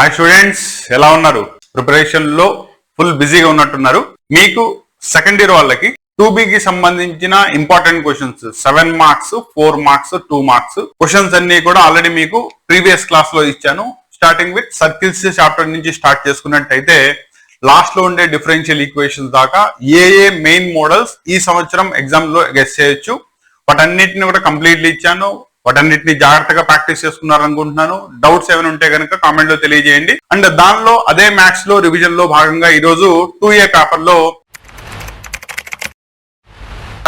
Hi students, ఎలా ఉన్నారు? Preparation లో ఫుల్ బిజీగా ఉన్నట్టున్నారు. మీకు సెకండ్ ఇయర్ వాళ్ళకి 2B కి సంబంధించిన important questions 7 marks, 4 marks, 2 marks questions అన్ని కూడా ఆల్రెడీ మీకు ప్రీవియస్ క్లాస్ లో ఇచ్చాను. స్టార్టింగ్ విత్ సర్కిల్స్ చాప్టర్ నుంచి స్టార్ట్ చేసుకున్నట్టయితే లాస్ట్ లో ఉండే డిఫరెన్షియల్ ఈక్వేషన్స్ దాకా ఏ మెయిన్ మోడల్స్ ఈ సంవత్సరం ఎగ్జామ్ లో గెస్ చేయొచ్చు వాటన్నిటిని కూడా కంప్లీట్లీ ఇచ్చాను. వాటన్నిటిని జాగ్రత్తగా ప్రాక్టీస్ చేసుకున్నారనుకుంటున్నాను. డౌట్స్ ఏమైనా ఉంటే కనుక కామెంట్ లో తెలియజేయండి. అండ్ దానిలో అదే మ్యాథ్స్ లో రివిజన్ లో భాగంగా ఈ రోజు 2A పేపర్ లో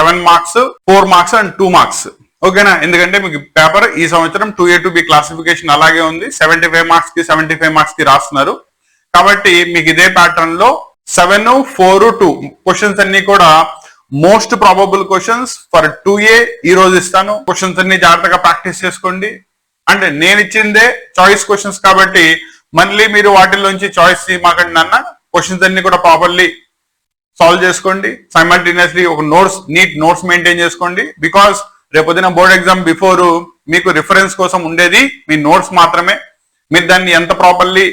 7 మార్క్స్, 4 మార్క్స్ అండ్ 2 మార్క్స్. ఓకేనా? ఎందుకంటే మీకు పేపర్ ఈ సంవత్సరం 2A to B క్లాసిఫికేషన్ అలాగే ఉంది. 75 మార్క్స్ కి 75 మార్క్స్ కి రాస్తున్నారు. కాబట్టి మీకు ఇదే ప్యాటర్న్ లో 7, 4, 2 క్వశ్చన్స్ అన్ని కూడా most probable questions for 2A ఈ రోజు ఇస్తాను. క్వశ్చన్స్ అన్ని జాగ్రత్తగా ప్రాక్టీస్ చేసుకోండి. అంటే నేను ఇచ్చిందే చాయిస్ క్వశ్చన్స్ కాబట్టి మళ్ళీ మీరు వాటిల్లోంచి చాయిస్ మాకండి అన్న క్వశ్చన్స్ అన్ని కూడా ప్రాపర్లీ సాల్వ్ చేసుకోండి. సైమల్టేనియస్లీ ఒక నీట్ నోట్స్ మెయింటైన్ చేసుకోండి. బికాస్ రేపొద్దున బోర్డ్ ఎగ్జామ్ బిఫోర్ మీకు రిఫరెన్స్ కోసం ఉండేది మీ నోట్స్ మాత్రమే. మీరు దాన్ని ఎంత ప్రాపర్లీ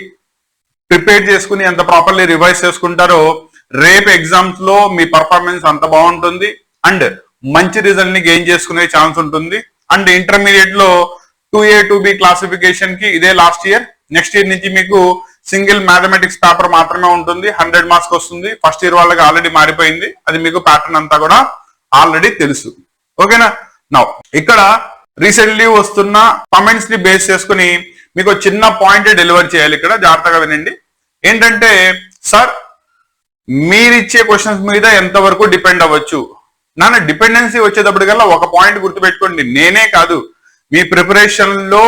ప్రిపేర్ చేసుకుని ఎంత ప్రాపర్లీ రివైజ్ చేసుకుంటారో రేపు ఎగ్జామ్స్ లో మీ పర్ఫార్మెన్స్ అంత బాగుంటుంది అండ్ మంచి రిజల్ట్ ని గెయిన్ చేసుకునే ఛాన్స్ ఉంటుంది. అండ్ ఇంటర్మీడియట్ లో 2A to B క్లాసిఫికేషన్ కి ఇదే లాస్ట్ ఇయర్. నెక్స్ట్ ఇయర్ నుంచి మీకు సింగిల్ మ్యాథమెటిక్స్ పేపర్ మాత్రమే ఉంటుంది. 100 మార్క్స్ వస్తుంది. ఫస్ట్ ఇయర్ వాళ్ళకి ఆల్రెడీ మారిపోయింది. అది మీకు ప్యాటర్న్ అంతా కూడా ఆల్రెడీ తెలుసు. ఓకేనా? నౌ ఇక్కడ రీసెంట్లీ వస్తున్న కామెంట్స్ ని బేస్ చేసుకుని మీకు చిన్న పాయింట్ డెలివర్ చేయాలి. ఇక్కడ జాగ్రత్తగా వినండి. ఏంటంటే, సార్ మీరిచ్చే క్వశ్చన్స్ మీద ఎంతవరకు డిపెండ్ అవ్వచ్చు? నాన్న డిపెండెన్సీ వచ్చేటప్పటికల్లా ఒక పాయింట్ గుర్తుపెట్టుకోండి, నేనే కాదు మీ ప్రిపరేషన్ లో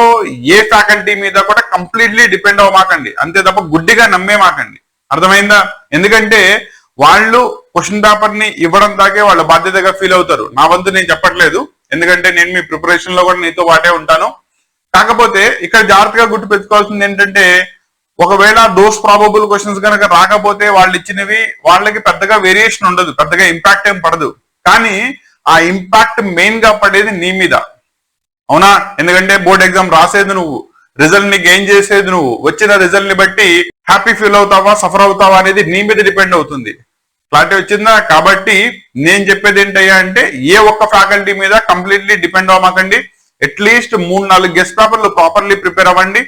ఏ ఫ్యాకల్టీ మీద కూడా కంప్లీట్లీ డిపెండ్ అవ్వమాకండి. అంతే తప్ప గుడ్డిగా నమ్మేమాకండి. అర్థమైందా? ఎందుకంటే వాళ్ళు క్వశ్చన్ పేపర్ ని ఇవ్వడం దాకే వాళ్ళ బాధ్యతగా ఫీల్ అవుతారు. నా వంతు నేను చెప్పట్లేదు, ఎందుకంటే నేను మీ ప్రిపరేషన్ లో కూడా నీతో పాటే ఉంటాను. కాకపోతే ఇక్కడ జాగ్రత్తగా గుర్తు పెట్టుకోవాల్సింది ఏంటంటే, ఒకవేళ దోస్ ప్రాబబుల్ క్వశ్చన్స్ కనుక రాకపోతే వాళ్ళు ఇచ్చినవి వాళ్ళకి పెద్దగా వేరియేషన్ ఉండదు, పెద్దగా ఇంపాక్ట్ ఏం పడదు. కానీ ఆ ఇంపాక్ట్ మెయిన్ గా పడేది నీ మీద. అవునా? ఎందుకంటే బోర్డ్ ఎగ్జామ్ రాసేది నువ్వు, రిజల్ట్ ని గెయిన్ చేసేది నువ్వు. వచ్చిన రిజల్ట్ ని బట్టి హ్యాపీ ఫీల్ అవుతావా, సఫర్ అవుతావా అనేది నీ మీద డిపెండ్ అవుతుంది. క్లారిటీ వచ్చిందా? కాబట్టి నేను చెప్పేది ఏంటయ్యా అంటే, ఏ ఒక్క ఫ్యాకల్టీ మీద కంప్లీట్లీ డిపెండ్ అవ్వమాకండి. అట్లీస్ట్ 3-4 గెస్ట్ పేపర్లు ప్రాపర్లీ ప్రిపేర్ అవ్వండి.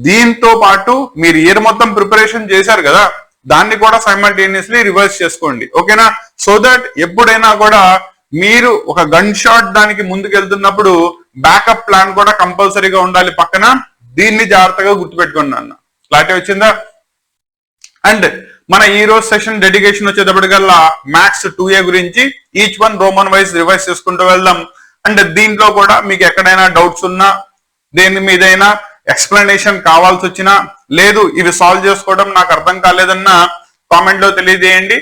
దీంతో పాటు మీరు ఇయర్ మొత్తం ప్రిపరేషన్ చేశారు కదా, దాన్ని కూడా సైమల్టేనియస్లీ రివర్స్ చేసుకోండి. ఓకేనా? సో దట్ ఎప్పుడైనా కూడా మీరు ఒక గన్ షాట్ దానికి ముందుకు వెళ్తున్నప్పుడు బ్యాకప్ ప్లాన్ కూడా కంపల్సరీగా ఉండాలి పక్కన. దీన్ని జాగ్రత్తగా గుర్తుపెట్టుకోండి అన్న. క్లారిటీ వచ్చిందా? అండ్ మన ఈ రోజు సెషన్ డెడికేషన్ వచ్చేటప్పటికల్లా మ్యాథ్స్ 2A గురించి each one Roman wise revise చేసుకుంటూ వెళ్దాం. అండ్ దీంట్లో కూడా మీకు ఎక్కడైనా డౌట్స్ ఉన్నా, దేని మీదైనా ఎక్స్ప్లెనేషన్ కావాల్సి వచ్చినా, లేదు ఇవి సాల్వ్ చేసుకోవడం నాకు అర్థం కాలేదన్నా కామెంట్ లో తెలియజేయండి.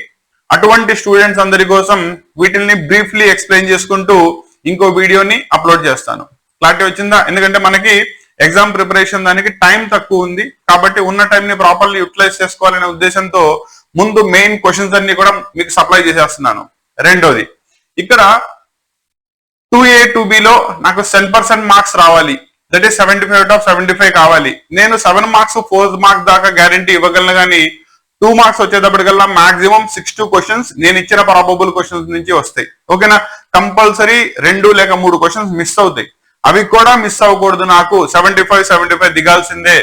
అటువంటి స్టూడెంట్స్ అందరి కోసం వీటిని బ్రీఫ్లీ ఎక్స్ప్లెయిన్ చేసుకుంటూ ఇంకో వీడియోని అప్లోడ్ చేస్తాను. క్లారిటీ వచ్చిందా? ఎందుకంటే మనకి ఎగ్జామ్ ప్రిపరేషన్ దానికి టైం తక్కువ ఉంది కాబట్టి ఉన్న టైం ని ప్రాపర్లీ యూటిలైజ్ చేసుకోవాలనే ఉద్దేశంతో ముందు మెయిన్ క్వశ్చన్స్ అన్ని కూడా మీకు సప్లై చేసేస్తున్నాను. రెండోది, ఇక్కడ 2A to B లో నాకు 10% మార్క్స్ రావాలి, దట్ ఈస్ 75 out of 75 కావాలి. నేను 7 మార్క్స్ 4 మార్క్స్ దాకా గ్యారంటీ ఇవ్వగలను, కానీ 2 మార్క్స్ వచ్చేటప్పటికల్లా మాక్సిమం 6 క్వశ్చన్స్ నేను ఇచ్చిన ప్రాబబుల్ క్వశ్చన్స్ నుంచి వస్తాయి. ఓకేనా? కంపల్సరీ 2 లేక 3 క్వశ్చన్స్ మిస్ అవుతాయి. అవి కూడా మిస్ అవ్వకూడదు. నాకు 75 దిగాల్సిందే.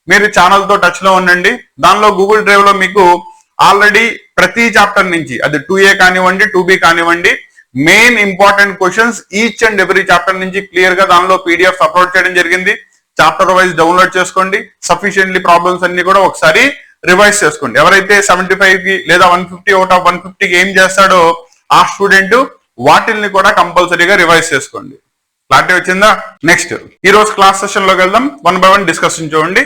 మీరు ఛానల్ తో టచ్ లో ఉండండి. దానిలో గూగుల్ డ్రైవ్ లో మీకు ఆల్రెడీ ప్రతి చాప్టర్ నుంచి, అది 2A కానివ్వండి 2B కానివ్వండి, main important questions each and every chapter నుంచి క్లియర్ గా దానిలో PDF అప్లోడ్ చేయడం జరిగింది. చాప్టర్ వైజ్ డౌన్లోడ్ చేసుకోండి. సఫిషియెంట్లీ ప్రాబ్లమ్స్ అన్ని కూడా ఒకసారి రివైజ్ చేసుకోండి. ఎవరైతే 75 కి లేదా 150 out of 150కి ఏం చేస్తాడో ఆ స్టూడెంట్ వాటిల్ని కూడా కంపల్సరీగా రివైజ్ చేసుకోండి. క్లారిటీ వచ్చిందా? నెక్స్ట్ ఈ రోజు క్లాస్ సెషన్ లోకి వెళ్దాం. 1 by 1 డిస్కషన్ చూడండి.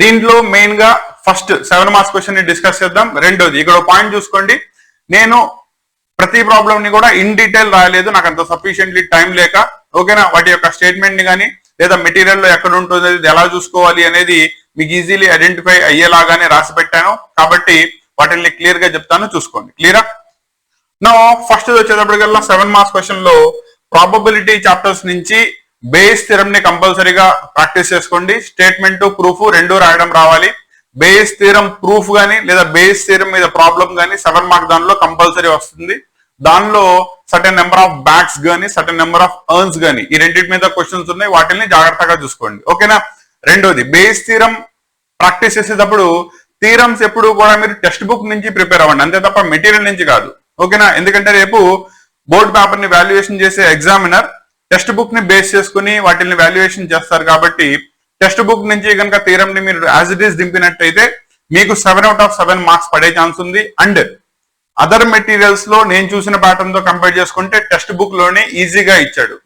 దీంట్లో మెయిన్ గా ఫస్ట్ 7 మార్క్స్ క్వశ్చన్ ని డిస్కస్ చేద్దాం. రెండోది, ఇక్కడ పాయింట్ చూసుకోండి, నేను ప్రతి ప్రాబ్లం ని కూడా ఇన్ డీటెయిల్ రాయలేదు, నాకు అంత సఫిషియెంట్లీ టైం లేక. ఓకేనా? వాటి యొక్క స్టేట్మెంట్ ని కానీ లేదా మెటీరియల్ లో ఎక్కడ ఉంటుంది, ఎలా చూసుకోవాలి అనేది మీకు ఈజీలీ ఐడెంటిఫై అయ్యేలాగానే రాసి పెట్టాను. కాబట్టి వాటిని క్లియర్ గా చెప్తాను, చూసుకోండి. క్లియరా? నా ఫస్ట్ వచ్చేటప్పటికల్లా 7 మార్క్స్ క్వశ్చన్ లో ప్రాబబిలిటీ చాప్టర్స్ నుంచి బేస్ థిరం ని కంపల్సరీగా ప్రాక్టీస్ చేసుకోండి. స్టేట్మెంట్ ప్రూఫ్ రెండు రాయడం రావాలి. బేస్ థిరం ప్రూఫ్ గానీ లేదా బేస్ థిరం మీద ప్రాబ్లం గానీ 7 మార్క్ దానిలో కంపల్సరీ వస్తుంది. దానిలో సర్టెన్ నెంబర్ ఆఫ్ బ్యాక్స్ గానీ సర్టెన్ నెంబర్ ఆఫ్ ఎర్న్స్ గానీ ఈ రెండింటి మీద క్వశ్చన్స్ ఉన్నాయి, వాటిని జాగ్రత్తగా చూసుకోండి. ఓకేనా. రెండోది బేస్ థిరం ప్రాక్టీస్ చేసేటప్పుడు థీరమ్స్ ఎప్పుడు కూడా మీరు టెక్స్ట్ బుక్ నుంచి ప్రిపేర్ అవ్వండి, అంతే తప్ప మెటీరియల్ నుంచి కాదు. ఓకేనా. ఎందుకంటే రేపు బోర్డ్ పేపర్ ని వాల్యుయేషన్ చేసే ఎగ్జామినర్ టెక్స్ట్ బుక్ ని బేస్ చేసుకుని వాటిని వాల్యుయేషన్ చేస్తారు. కాబట్టి టెక్స్ట్ బుక్ నుంచి కనుక థీరం ని మీరు యాజ్ ఇట్ ఈస్ దింపినట్టయితే మీకు 7 out of 7 మార్క్స్ పడే ఛాన్స్ ఉంది. అండ్ అదర్ మెటీరియల్స్ లో నేను చూసిన ప్యాటర్న్ తో కంపేర్ చేసుకుంటే టెక్స్ట్ బుక్ లోనే ఈజీగా ఇచ్చాడు.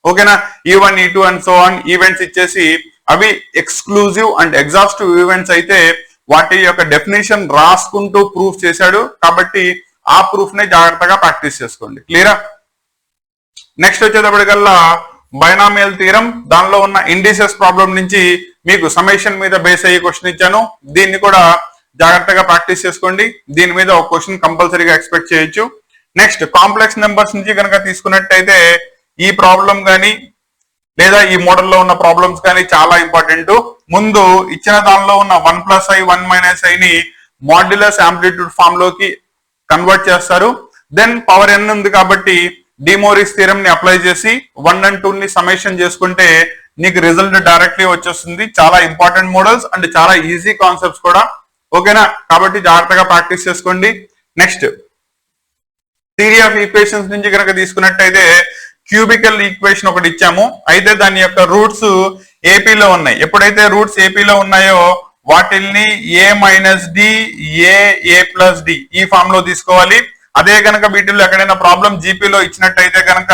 ఓకేనా. E1 E2 and so on events ఇచ్చేసి అవి ఎక్స్క్లూజివ్ అండ్ ఎగ్జాస్టివ్ ఈవెంట్స్ అయితే వాటి యొక్క డెఫినేషన్ రాసుకుంటూ ప్రూఫ్ చేశాడు. కాబట్టి ఆ ప్రూఫ్ నే జాగ్రత్తగా ప్రాక్టీస్ చేసుకోండి. క్లియరా. నెక్స్ట్ వచ్చేటప్పటికల్లా బైనామియల్ థీరం, దానిలో ఉన్న ఇండిసెస్ ప్రాబ్లం నుంచి మీకు సమేషన్ మీద బేస్ అయ్యే క్వశ్చన్ ఇచ్చాను. దీన్ని కూడా జాగ్రత్తగా ప్రాక్టీస్ చేసుకోండి. దీని మీద ఒక క్వశ్చన్ కంపల్సరీగా ఎక్స్పెక్ట్ చేయొచ్చు. నెక్స్ట్ కాంప్లెక్స్ నెంబర్స్ నుంచి కనుక తీసుకున్నట్టయితే ఈ ప్రాబ్లం కానీ లేదా ఈ మోడల్లో ఉన్న ప్రాబ్లమ్స్ కానీ చాలా ఇంపార్టెంట్. ముందు ఇచ్చిన దానిలో ఉన్న 1 + i 1 - i ని మాడ్యులస్ యాంప్లిట్యూడ్ ఫామ్ లోకి కన్వర్ట్ చేస్తారు. దెన్ పవర్ n ఉంది కాబట్టి డి మోరిస్ థియరం ని అప్లై చేసి 1 and 2 ని సమేషన్ చేసుకుంటే నీకు రిజల్ట్ డైరెక్ట్లీ వచ్చేస్తుంది. చాలా ఇంపార్టెంట్ మోడల్స్ అండ్ చాలా ఈజీ కాన్సెప్ట్స్ కూడా. ఓకేనా. కాబట్టి జాగ్రత్తగా ప్రాక్టీస్ చేసుకోండి. నెక్స్ట్ థియరీ ఆఫ్ ఈక్వేషన్స్ నుంచి కనుక తీసుకున్నట్టయితే క్యూబికల్ ఈక్వేషన్ ఒకటి ఇచ్చాము. అయితే దాని యొక్క రూట్స్ ఏపీలో ఉన్నాయి. ఎప్పుడైతే రూట్స్ ఏపీలో ఉన్నాయో వాటిల్ని a - d a + d ఈ ఫామ్ లో తీసుకోవాలి. అదే కనుక వీటిల్లో ఎక్కడైనా ప్రాబ్లం జీపీలో ఇచ్చినట్టయితే కనుక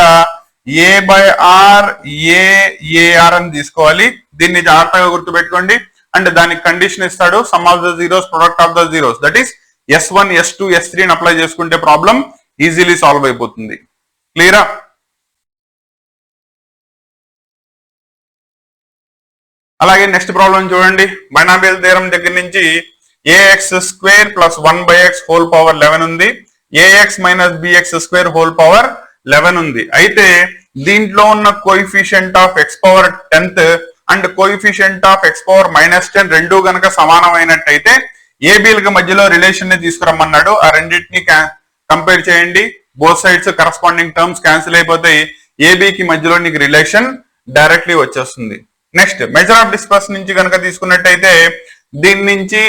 a/r a ar అని తీసుకోవాలి. దీన్ని జాగ్రత్తగా గుర్తుపెట్టుకోండి. అండ్ దానికి కండిషన్ ఇస్తాడు, some of the zeros product of the zeros, that is S1 S2 S3 ని అప్లై చేసుకుంటే ప్రాబ్లం ఈజీలీ సాల్వ్ అయిపోతుంది. క్లియరా. అలాగే నెక్స్ట్ ప్రాబ్లం చూడండి. బైనామియల్ థియరం దగ్గర నుంచి ax² + 1/x హోల్ పవర్ 11 ఉంది, ax - bx² హోల్ పవర్ 11 ఉంది. అయితే దీంట్లో ఉన్న coefficient of x power 10th and coefficient of x power -10 రెండు గనక సమానమైనట్టయితే ఏబీల మధ్యలో రిలేషన్ ని తీసుకురమ్మన్నాడు. ఆ రెండింటిని కంపేర్ చేయండి. Both sides corresponding terms cancel అయిపోతాయి. ఏబీకి మధ్యలో నీకు రిలేషన్ డైరెక్ట్లీ వచ్చేస్తుంది. నెక్స్ట్ మెజర్ ఆఫ్ డిస్పర్షన్ నుంచి కనుక తీసుకున్నట్టయితే దీని నుంచి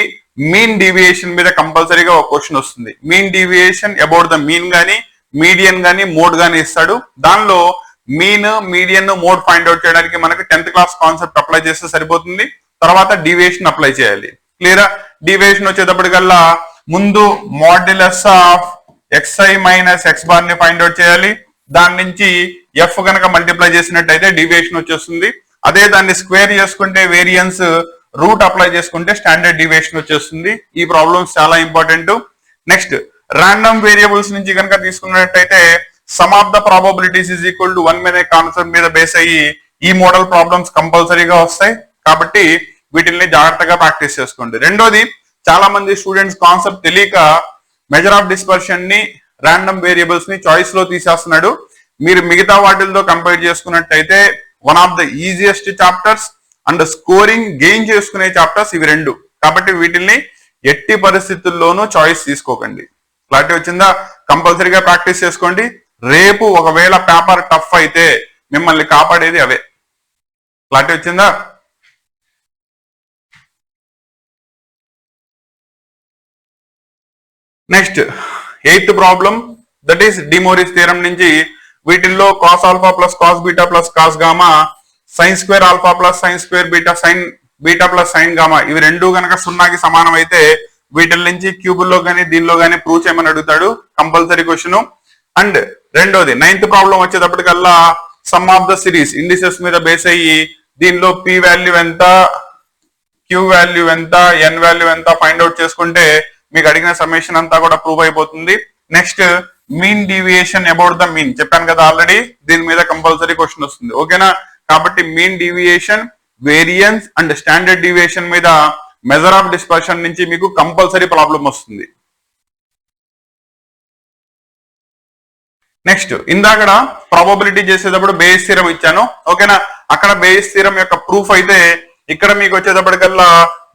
మీన్ డీవియేషన్ మీద కంపల్సరీగా ఒక క్వశ్చన్ వస్తుంది. Mean deviation about the mean గానీ మీడియన్ గానీ మోడ్ గానీ ఇస్తాడు. దానిలో mean median mode find out చేయడానికి మనకి 10th క్లాస్ కాన్సెప్ట్ అప్లై చేస్తే సరిపోతుంది. తర్వాత డీవియేషన్ అప్లై చేయాలి. క్లియరా. డీవియేషన్ వచ్చేటప్పటికల్లా ముందు modulus of xi - x bar ని ఫైండ్ అవుట్ చేయాలి. దాని నుంచి f కనుక మల్టిప్లై చేసినట్టయితే డీవియేషన్ వచ్చేస్తుంది. అదే దాన్ని స్క్వేర్ చేసుకుంటే వేరియన్స్, రూట్ అప్లై చేసుకుంటే స్టాండర్డ్ డీవియేషన్ వచ్చేస్తుంది. ఈ ప్రాబ్లమ్స్ చాలా ఇంపార్టెంట్. నెక్స్ట్ రాండమ్ వేరియబుల్స్ నుంచి కనుక తీసుకున్నట్టయితే some of the probabilities is equal to 1 అనే కాన్సెప్ట్ మీద బేస్ అయ్యి ఈ మోడల్ ప్రాబ్లమ్స్ కంపల్సరీగా వస్తాయి. కాబట్టి వీటిని జాగ్రత్తగా ప్రాక్టీస్ చేసుకోండి. రెండోది, చాలా మంది స్టూడెంట్స్ కాన్సెప్ట్ తెలియక మెజర్ ఆఫ్ డిస్పర్షన్ ని రాండమ్ వేరియబుల్స్ ని చాయిస్ లో తీసేస్తున్నాడు. మీరు మిగతా వాటితో కంపేర్ చేసుకున్నట్టయితే one of the easiest chapters and scoring gain చేసుకునే చాప్టర్స్ ఇవి రెండు. కాబట్టి వీటిని ఎట్టి పరిస్థితుల్లోనూ చాయిస్ తీసుకోకండి. క్లారిటీ వచ్చిందా? కంపల్సరీగా ప్రాక్టీస్ చేసుకోండి. రేపు ఒకవేళ పేపర్ టఫ్ అయితే మిమ్మల్ని కాపాడేది అవే. క్లారిటీ వచ్చిందా? Next 8th problem, that is D Morris theorem నుంచి వీటిల్లో cos alpha plus cos beta plus cos gamma, sin square alpha plus sin square beta sin beta plus sin gamma ఇవి రెండు కనుక 0కి సమానం అయితే వీటి నుంచి క్యూబుల్లో కానీ దీనిలో కానీ ప్రూవ్ చేయమని అడుగుతాడు. Compulsory question. అండ్ రెండోది 9th ప్రాబ్లం వచ్చేటప్పటికల్లా sum of the series indices మీద బేస్ అయ్యి దీనిలో p వాల్యూ ఎంత, q వాల్యూ ఎంత, n వాల్యూ ఎంత ఫైండ్ అవుట్ చేసుకుంటే మీకు అడిగిన సమ్మేషన్ అంతా కూడా ప్రూవ్ అయిపోతుంది. Next mean deviation about the mean చెప్పాను కదా ఆల్రెడీ, దీని మీద కంపల్సరీ క్వశ్చన్ వస్తుంది. ఓకేనా? కాబట్టి mean deviation, variance and standard deviation మీద మెజర్ ఆఫ్ డిస్పర్షన్ నుంచి మీకు కంపల్సరీ ప్రాబ్లం వస్తుంది. నెక్స్ట్ ఇందాకడ ప్రాబబిలిటీ చేసేటప్పుడు బేస్ థీరం ఇచ్చాను, ఓకేనా. అక్కడ బేస్ థీరం యొక్క ప్రూఫ్ అయితే ఇక్కడ మీకు వచ్చేటప్పటికల్లా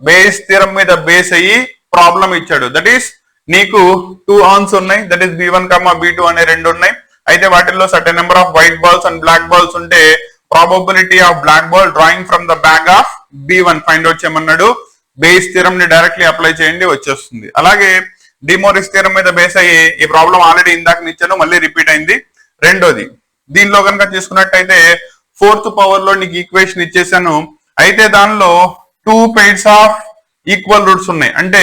బేస్ థీరం మీద బేస్ అయ్యి ప్రాబ్లం ఇచ్చాడు. దట్ ఈస్ నీకు 2 ఆన్స్ ఉన్నాయి, దట్ ఈస్ B1, B2 అనే 2 ఉన్నాయి. అయితే వాటిల్లో certain number of white balls and black balls ఉంటే probability of black ball drawing from the bag of B1 find out చేయమన్నాడు. బేస్ థీరం ని డైరెక్ట్లీ అప్లై చేయండి, వచ్చేస్తుంది. అలాగే డిమోరిస్ థీరం మీద బేస్ అయ్యి ఈ ప్రాబ్లం ఆల్రెడీ ఇందాక ఇచ్చాను, మళ్ళీ రిపీట్ అయింది. రెండోది దీనిలో కనుక తీసుకున్నట్టయితే 4th పవర్ లో నీకు ఈక్వేషన్ ఇచ్చేసాను. అయితే దానిలో 2 pairs ఆఫ్ ఈక్వల్ రూట్స్ ఉన్నాయి, అంటే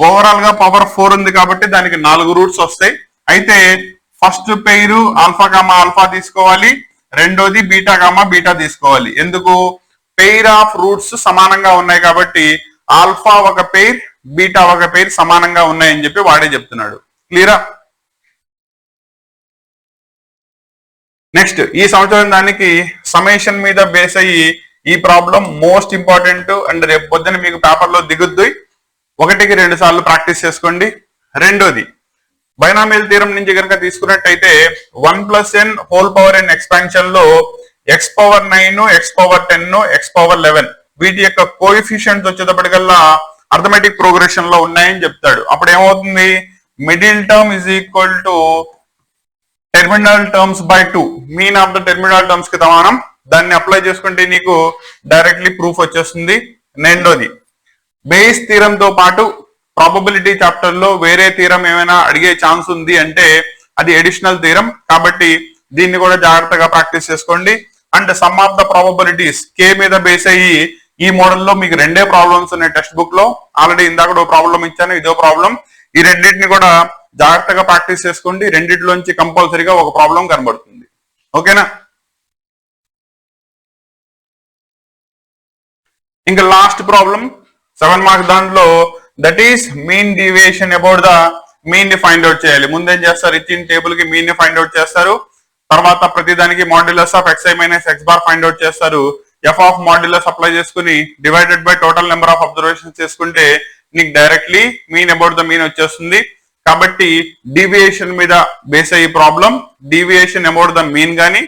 ఓవరాల్ గా పవర్ 4 ఉంది కాబట్టి దానికి 4 రూట్స్ వస్తాయి. అయితే first pair alpha comma alpha తీసుకోవాలి, రెండోది బీటా కామా బీటా తీసుకోవాలి. ఎందుకు? పెయిర్ ఆఫ్ రూట్స్ సమానంగా ఉన్నాయి కాబట్టి ఆల్ఫా ఒక పెయిర్ బీటా ఒక పెయిర్ సమానంగా ఉన్నాయని చెప్పి వాడే చెప్తున్నాడు. క్లియరా? నెక్స్ట్ ఈ సంవత్సరం దానికి సమేషన్ మీద బేస్ అయ్యి ఈ ప్రాబ్లం మోస్ట్ ఇంపార్టెంట్ అండ్ రేపు పొద్దున మీకు పేపర్ లో దిగుద్ది. 1కి 2 సార్లు ప్రాక్టీస్ చేసుకోండి. రెండోది బైనామియల్ థీరం నుంచి కనుక తీసుకున్నట్టయితే 1+n whole power n expansion లో x⁻9, x⁻10, x⁻11 వీటి యొక్క కోఎఫిషియంట్స్ వచ్చేటప్పటికల్లా అర్థమెటిక్ ప్రోగ్రెషన్ లో ఉన్నాయని చెప్తాడు. అప్పుడు ఏమవుతుంది? Middle term is equal to terminal terms by 2, mean of the terminal terms కి సమానం. దాన్ని అప్లై చేసుకుంటే నీకు డైరెక్ట్లీ ప్రూఫ్ వచ్చేస్తుంది. రెండోది బేస్ థీరం తో పాటు ప్రాబబిలిటీ చాప్టర్ లో వేరే థీరం ఏమైనా అడిగే ఛాన్స్ ఉంది అంటే అది అడిషనల్ థీరం, కాబట్టి దీన్ని కూడా జాగ్రత్తగా ప్రాక్టీస్ చేసుకోండి. And sum of the probabilities కే మీద బేస్ అయ్యి ఈ మోడల్లో మీకు 2 ప్రాబ్లమ్స్ ఉన్నాయి టెక్స్ట్ బుక్ లో. ఆల్రెడీ ఇందాక ప్రాబ్లం ఇచ్చాను, ఇదో ప్రాబ్లం. ఈ రెండింటిని కూడా జాగ్రత్తగా ప్రాక్టీస్ చేసుకోండి. రెండింటిలోంచి కంపల్సరీగా ఒక ప్రాబ్లం కనబడుతుంది, ఓకేనా. ఇంకా లాస్ట్ ప్రాబ్లం 7 మార్క్స్ దాంట్లో that is mean deviation about the mean ని ఫైండ్ అవుట్ చేయాలి. ముందేం చేస్తారు? ఇచ్చిన టేబుల్ కి మీన్ ని ఫైండ్ అవుట్ చేస్తారు, తర్వాత ప్రతిదానికి modulus of xi minus x bar find out చేస్తారు. ఎఫ్ ఆఫ్ మాడ్యులస్ అప్లై చేసుకుని divided by total number of observations చేసుకుంటే నీకు directly mean about the mean వచ్చేస్తుంది. కాబట్టి డీవియేషన్ మీద బేస్ అయ్యే problem, deviation about the mean గానీ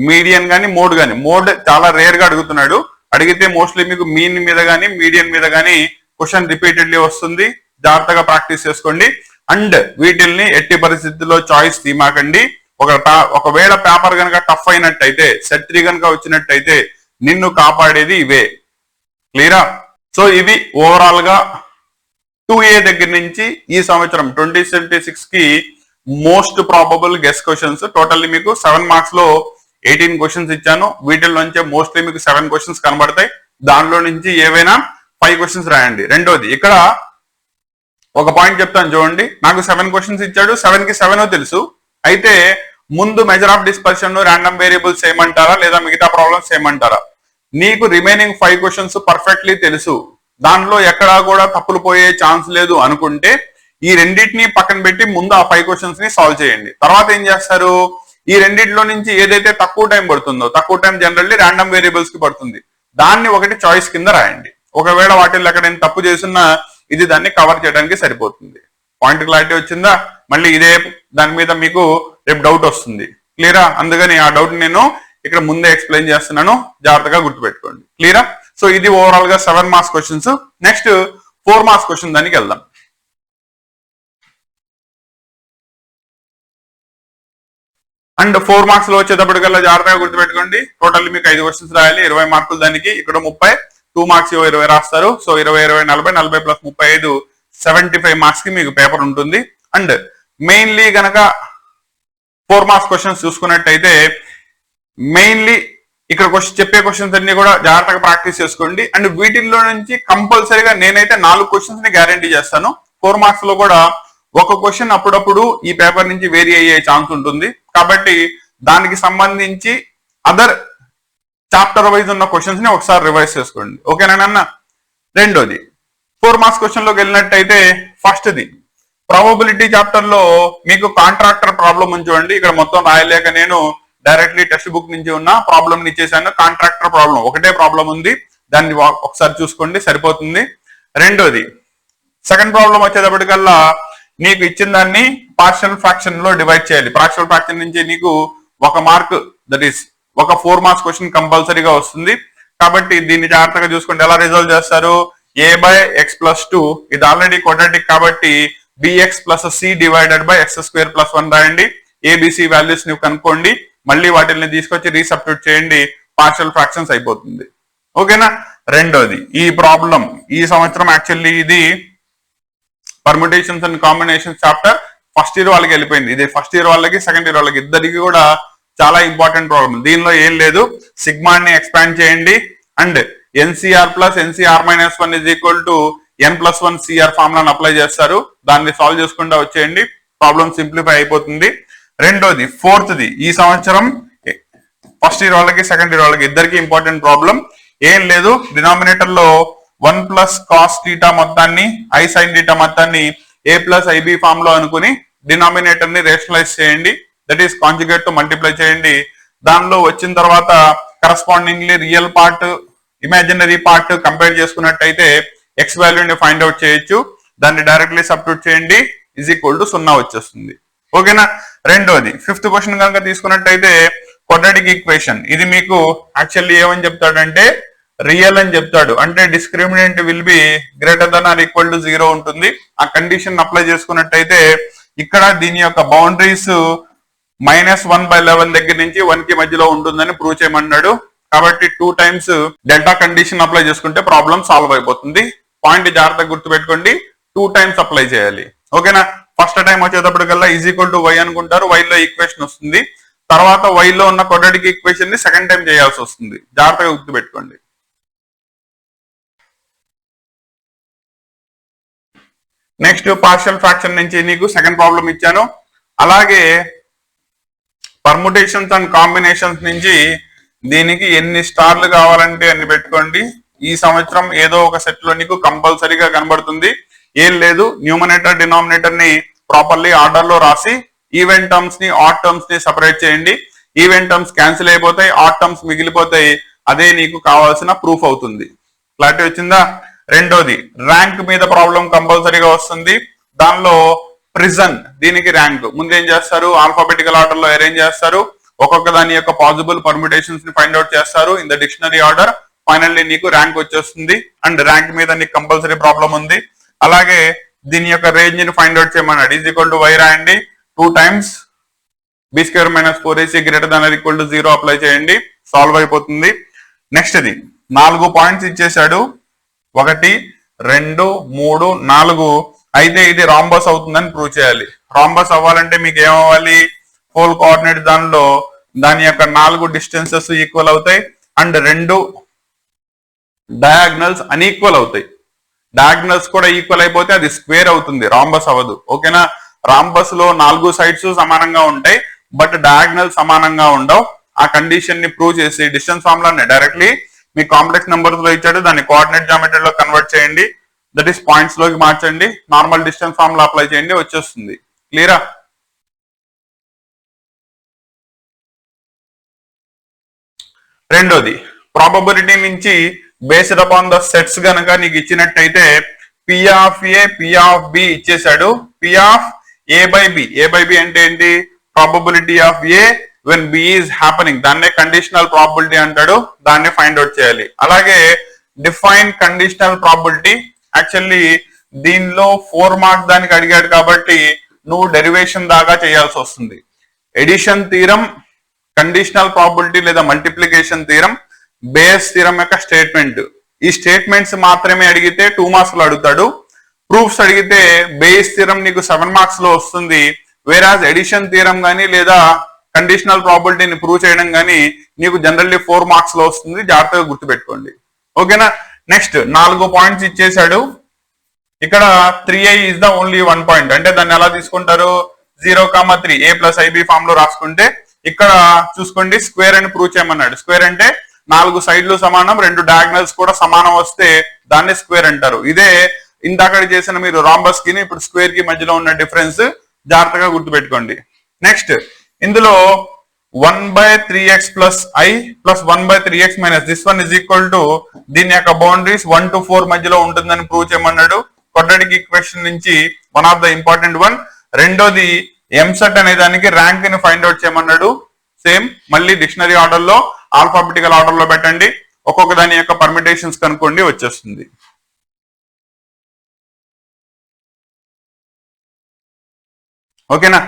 మీడియన్ గానీ మోడ్ గానీ, మోడ్ చాలా రేర్ గా అడుగుతున్నాడు. అడిగితే మోస్ట్లీ మీకు మీన్ మీద గానీ మీడియన్ మీద గానీ క్వశ్చన్ రిపీటెడ్లీ వస్తుంది. జాగ్రత్తగా ప్రాక్టీస్ చేసుకోండి. అండ్ వీటిల్ని ఎట్టి పరిస్థితుల్లో చాయిస్ తీమాకండి. ఒకవేళ పేపర్ కనుక టఫ్ అయినట్టయితే, సెట్ 3 కనుక వచ్చినట్టయితే నిన్ను కాపాడేది ఇవే. క్లియరా? సో ఇది ఓవరాల్ గా 2A దగ్గర నుంచి ఈ సంవత్సరం 2026 కి most probable guess questions. Totally మీకు 7 మార్క్స్ లో 18 క్వశ్చన్స్ ఇచ్చాను. వీటిల్లోంచే మోస్ట్లీ మీకు 7 క్వశ్చన్స్ కనబడతాయి. దానిలో నుంచి ఏవైనా 5 క్వశ్చన్స్ రాయండి. రెండోది ఇక్కడ ఒక పాయింట్ చెప్తాను చూడండి. నాకు 7 క్వశ్చన్స్ ఇచ్చాడు, 7కి 7 తెలుసు. అయితే ముందు measure of dispersion, random variables ఏమంటారా లేదా మిగతా ప్రాబ్లమ్స్ ఏమంటారా? నీకు రిమైనింగ్ 5 క్వశ్చన్స్ పర్ఫెక్ట్లీ తెలుసు, దానిలో ఎక్కడా కూడా తప్పులు పోయే ఛాన్స్ లేదు అనుకుంటే ఈ రెండింటిని పక్కన పెట్టి ముందు ఆ 5 క్వశ్చన్స్ ని సాల్వ్ చేయండి. తర్వాత ఏం చేస్తారు? ఈ రెండింటిలో నుంచి ఏదైతే తక్కువ టైం పడుతుందో, తక్కువ టైం జనరల్లీ ర్యాండమ్ వేరియబుల్స్ కి పడుతుంది, దాన్ని ఒకటి చాయిస్ కింద రాయండి. ఒకవేళ వాటిల్లో ఎక్కడైనా తప్పు చేస్తున్నా ఇది దాన్ని కవర్ చేయడానికి సరిపోతుంది. పాయింట్ క్లారిటీ వచ్చిందా? మళ్ళీ ఇదే దాని మీద మీకు రేపు డౌట్ వస్తుంది. క్లియరా? అందుకని ఆ డౌట్ నేను ఇక్కడ ముందే ఎక్స్ప్లెయిన్ చేస్తున్నాను, జాగ్రత్తగా గుర్తుపెట్టుకోండి. క్లియరా? సో ఇది ఓవరాల్ గా 7 marks questions. Next 4 marks question దానికి వెళ్దాం. అండ్ 4 మార్క్స్ లో వచ్చేటప్పటికల్లా జాగ్రత్తగా గుర్తుపెట్టుకోండి. టోటల్ మీకు 5 క్వశ్చన్స్ రాయాలి, 20 మార్కులు దానికి. ఇక్కడ 30, 2 మార్క్స్ 20 రాస్తారు. సో 20, 20, 40, 40 ప్లస్ 35 75 మార్క్స్ కి మీకు పేపర్ ఉంటుంది. అండ్ మెయిన్లీ గనక 4 మార్క్స్ క్వశ్చన్స్ చూసుకున్నట్టయితే మెయిన్లీ ఇక్కడ చెప్పే క్వశ్చన్స్ అన్ని కూడా జాగ్రత్తగా ప్రాక్టీస్ చేసుకోండి. అండ్ వీటిల్లో నుంచి కంపల్సరీగా నేనైతే 4 క్వశ్చన్స్ ని గ్యారంటీ చేస్తాను. 4 మార్క్స్ లో కూడా ఒక క్వశ్చన్ అప్పుడప్పుడు ఈ పేపర్ నుంచి వేరీ అయ్యే ఛాన్స్ ఉంటుంది. కాబట్టి దానికి సంబంధించి అదర్ చాప్టర్ వైజ్ ఉన్న క్వశ్చన్స్ ని ఒకసారి రివైజ్ చేసుకోండి, ఓకేనా? రెండోది 4 మార్క్స్ క్వశ్చన్ లోకి వెళ్ళినట్టయితే ఫస్ట్ది ప్రాబబిలిటీ చాప్టర్ లో మీకు కాంట్రాక్టర్ ప్రాబ్లం ఉంచండి. ఇక్కడ మొత్తం రాయలేక నేను డైరెక్ట్లీ టెక్స్ట్ బుక్ నుంచి ఉన్న ప్రాబ్లం ని ఇచ్చేసాను. కాంట్రాక్టర్ ప్రాబ్లం ఒకటే ప్రాబ్లం ఉంది, దాన్ని ఒకసారి చూసుకోండి సరిపోతుంది. రెండోది సెకండ్ ప్రాబ్లం వచ్చేటప్పటికల్లా నీకు ఇచ్చిన దాన్ని పార్షియల్ ఫ్రాక్షన్ లో డివైడ్ చేయాలి. పార్షియల్ ఫ్రాక్షన్ నుంచి నీకు 1 మార్క్, దట్ ఈస్ ఒక 4 మార్క్స్ క్వశ్చన్ కంపల్సరీగా వస్తుంది. కాబట్టి దీన్ని జాగ్రత్తగా చూసుకుంటే ఎలా రిజాల్వ్ చేస్తారు? a/x+2 ఇది ఆల్రెడీ క్వాడ్రాటిక్ కాబట్టి bx+c డివైడెడ్ బై x²+1 రాయండి. ఏబిసి వాల్యూస్ ని కనుక్కోండి, మళ్ళీ వాటిని తీసుకొచ్చి రీసబ్స్టిట్యూట్ చేయండి, పార్షియల్ ఫ్రాక్షన్స్ అయిపోతుంది. ఓకేనా? రెండోది ఈ ప్రాబ్లం ఈ సంవత్సరం యాక్చువల్లీ ఇది permutations and combinations chapter first year వాళ్ళకి వెళ్ళిపోయింది. ఇది ఫస్ట్ ఇయర్ వాళ్ళకి సెకండ్ ఇయర్ వాళ్ళకి ఇద్దరికి కూడా చాలా ఇంపార్టెంట్ ప్రాబ్లం. దీనిలో ఏం లేదు, సిగ్మాని ఎక్స్పాండ్ చేయండి and nCr plus nCr is equal to n+1 CR ఫార్ములాను అప్లై చేస్తారు. దాన్ని సాల్వ్ చేసుకుంటూ వచ్చేయండి, ప్రాబ్లం సింప్లిఫై అయిపోతుంది. రెండోది ఫోర్త్ది ఈ సంవత్సరం ఫస్ట్ ఇయర్ వాళ్ళకి సెకండ్ ఇయర్ వాళ్ళకి ఇద్దరికి ఇంపార్టెంట్ ప్రాబ్లం. ఏం లేదు, డినామినేటర్ లో 1 cos θ మొత్తాన్ని I sin θ మొత్తాన్ని a+ib ఫామ్ లో అనుకుని డినామినేటర్ ని రేషనలైజ్ చేయండి, దట్ ఈస్ కాంజుగేట్ తో మల్టిప్లై చేయండి. దానిలో వచ్చిన తర్వాత correspondingly real part imaginary part compare చేసుకున్నట్టయితే ఎక్స్ వాల్యూని ఫైండ్ అవుట్ చేయొచ్చు. దాన్ని డైరెక్ట్లీ సబ్స్టిట్యూట్ చేయండి, ఈజ్ ఈక్వల్ టు 0 వచ్చేస్తుంది. ఓకేనా? రెండోది ఫిఫ్త్ క్వశ్చన్ కనుక తీసుకున్నట్టయితే క్వాడ్రాటిక్ ఈక్వేషన్ ఇది మీకు యాక్చువల్లీ ఏమని చెప్తాడంటే రియల్ అని చెప్తాడు. అంటే discriminant will be greater than or equal to 0 ఉంటుంది. ఆ కండిషన్ అప్లై చేసుకున్నట్టయితే ఇక్కడ దీని యొక్క బౌండరీస్ -1/11 దగ్గర నుంచి 1 కి మధ్యలో ఉంటుందని ప్రూవ్ చేయమన్నాడు. కాబట్టి 2 times డెల్టా కండిషన్ అప్లై చేసుకుంటే ప్రాబ్లం సాల్వ్ అయిపోతుంది. పాయింట్ జాగ్రత్తగా గుర్తుపెట్టుకోండి, 2 times అప్లై చేయాలి. ఓకేనా? ఫస్ట్ టైం వచ్చేటప్పటికల్లా ఈజ్ ఈక్వల్ టు y అనుకుంటారు, y లో ఈక్వేషన్ వస్తుంది. తర్వాత y లో ఉన్న క్వాడ్రాటిక్ ఈక్వేషన్ ని సెకండ్ టైం చేయాల్సి వస్తుంది. జాగ్రత్తగా గుర్తుపెట్టుకోండి. నెక్స్ట్ పార్షియల్ ఫ్రాక్షన్ నుంచి నీకు సెకండ్ ప్రాబ్లం ఇచ్చాను. అలాగే పర్ముటేషన్స్ అండ్ కాంబినేషన్స్ నుంచి దీనికి ఎన్ని స్టార్లు కావాలంటే అన్ని పెట్టుకోండి. ఈ సంవత్సరం ఏదో ఒక సెట్ లో నీకు కంపల్సరీగా కనబడుతుంది. ఏం లేదు, న్యూమరేటర్ డినామినేటర్ ని ప్రాపర్లీ ఆర్డర్ లో రాసి ఈవెంట్ టర్మ్స్ ని ఆడ్ టర్మ్స్ ని సెపరేట్ చేయండి. ఈవెంట్ టర్మ్స్ క్యాన్సిల్ అయిపోతాయి, ఆడ్ టర్మ్స్ మిగిలిపోతాయి. అదే నీకు కావాల్సిన ప్రూఫ్ అవుతుంది. క్లారిటీ వచ్చిందా? రెండోది ర్యాంక్ మీద ప్రాబ్లం కంపల్సరీగా వస్తుంది. దానిలో ప్రిజన్ దీనికి ర్యాంక్ ముందేం చేస్తారు, ఆల్ఫాబెటికల్ ఆర్డర్ లో అరేంజ్ చేస్తారు. ఒక్కొక్క దాని యొక్క పాసిబుల్ పర్ముటేషన్స్ ని ఫైండ్ అవుట్ చేస్తారు in the dictionary order. Finally నీకు ర్యాంక్ వచ్చేస్తుంది. అండ్ ర్యాంక్ మీద నీకు కంపల్సరీ ప్రాబ్లం ఉంది. అలాగే దీని యొక్క రేంజ్ ని ఫైండ్ అవుట్ చేయమన్నాడు. ఈజ్ ఈక్వల్ టు y రాయండి, 2 times b² - 4ac greater than or equal to 0 apply చేయండి, సాల్వ్ అయిపోతుంది. నెక్స్ట్ ఇది 4 పాయింట్స్ ఇచ్చేసాడు, 1 2 3 4. అయితే ఇది రాంబస్ అవుతుందని ప్రూవ్ చేయాలి. రాంబస్ అవ్వాలంటే మీకు ఏమవ్వాలి, హోల్ కోఆర్డినేట్ దానిలో దాని యొక్క 4 డిస్టెన్సెస్ ఈక్వల్ అవుతాయి అండ్ 2 డయాగ్నల్స్ అన్ఈక్వల్ అవుతాయి. డయాగ్నల్స్ కూడా ఈక్వల్ అయిపోతే అది స్క్వేర్ అవుతుంది, రాంబస్ అవ్వదు. ఓకేనా? రాంబస్ లో 4 సైడ్స్ సమానంగా ఉంటాయి, బట్ డయాగ్నల్ సమానంగా ఉండవు. ఆ కండిషన్ ని ప్రూవ్ చేసి డిస్టెన్స్ ఫార్ములాని డైరెక్ట్లీ మీ కాంప్లెక్స్ నెంబర్స్ లో ఇచ్చాడు, దాన్ని కోఆర్డినేట్ జామెట్రీ లో కన్వర్ట్ చేయండి, దట్ ఈస్ పాయింట్స్ లోకి మార్చండి, నార్మల్ డిస్టెన్స్ ఫార్ములా అప్లై చేయండి, వచ్చేస్తుంది. క్లియరా? రెండోది ప్రాబబిలిటీ నుంచి బేస్డ్ అపాన్ ద సెట్స్ గనక నీకు ఇచ్చినట్టయితే P of A P of B ఇచ్చేసాడు. P ఆఫ్ A/B అంటే ఏంటి, probability of A when B is happening, దాన్నే కండిషనల్ ప్రాబబిలిటీ అంటాడు. దాన్ని ఫైండ్ అవుట్ చేయాలి. అలాగే డిఫైన్ కండిషనల్ ప్రాబబిలిటీ, యాక్చువల్లీ దీనిలో 4 మార్క్స్ దానికి అడిగాడు కాబట్టి నువ్వు డెరివేషన్ దాకా చేయాల్సి వస్తుంది. ఎడిషన్ థీరం, కండిషనల్ ప్రాబబిలిటీ లేదా మల్టిప్లికేషన్ థీరం, బేస్ థీరం యొక్క స్టేట్మెంట్. ఈ స్టేట్మెంట్స్ మాత్రమే అడిగితే 2 మార్క్స్ లో అడుగుతాడు. ప్రూఫ్స్ అడిగితే బేస్ థీరం నీకు 7 మార్క్స్ లో వస్తుంది. వేరాజ్ ఎడిషన్ థీరం కానీ లేదా కండిషనల్ ప్రాబబిలిటీని ప్రూవ్ చేయడం కానీ నీకు జనరల్లీ 4 మార్క్స్ లో వస్తుంది. జాగ్రత్తగా గుర్తుపెట్టుకోండి. ఓకేనా? నెక్స్ట్ 4 పాయింట్స్ ఇచ్చేసాడు. ఇక్కడ 3i is the only 1 point. అంటే దాన్ని ఎలా తీసుకుంటారు, 0,3 a+ib ఫామ్ లో రాసుకుంటే ఇక్కడ చూసుకోండి స్క్వేర్ అని ప్రూవ్ చేయమన్నాడు. స్క్వేర్ అంటే 4 సైడ్లు సమానం, 2 డయాగ్నల్స్ కూడా సమానం వస్తే దాన్ని స్క్వేర్ అంటారు. ఇదే ఇందాక చేసిన మీరు రాంబస్ కి ఇప్పుడు స్క్వేర్ కి మధ్యలో ఉన్న డిఫరెన్స్, జాగ్రత్తగా గుర్తుపెట్టుకోండి. నెక్స్ట్ ఇందులో 1/3x + i + 1/3x - this one is equal to దీని యొక్క బౌండరీస్ 1 to 4 మధ్యలో ఉంటుందని ప్రూవ్ చేయమన్నాడు. క్వాడ్రాటిక్ ఈక్వేషన్ నుంచి one of the important one. రెండోది ఎంసెట్ అనే దానికి ర్యాంక్ ని ఫైండ్ అవుట్ చేయమన్నాడు. సేమ్ మళ్ళీ డిక్షనరీ ఆర్డర్ లో ఆల్ఫాబెటికల్ ఆర్డర్ లో పెట్టండి, ఒక్కొక్క దాని యొక్క పర్మిటేషన్స్ కనుక్కోండి, వచ్చేస్తుంది. ఓకేనా,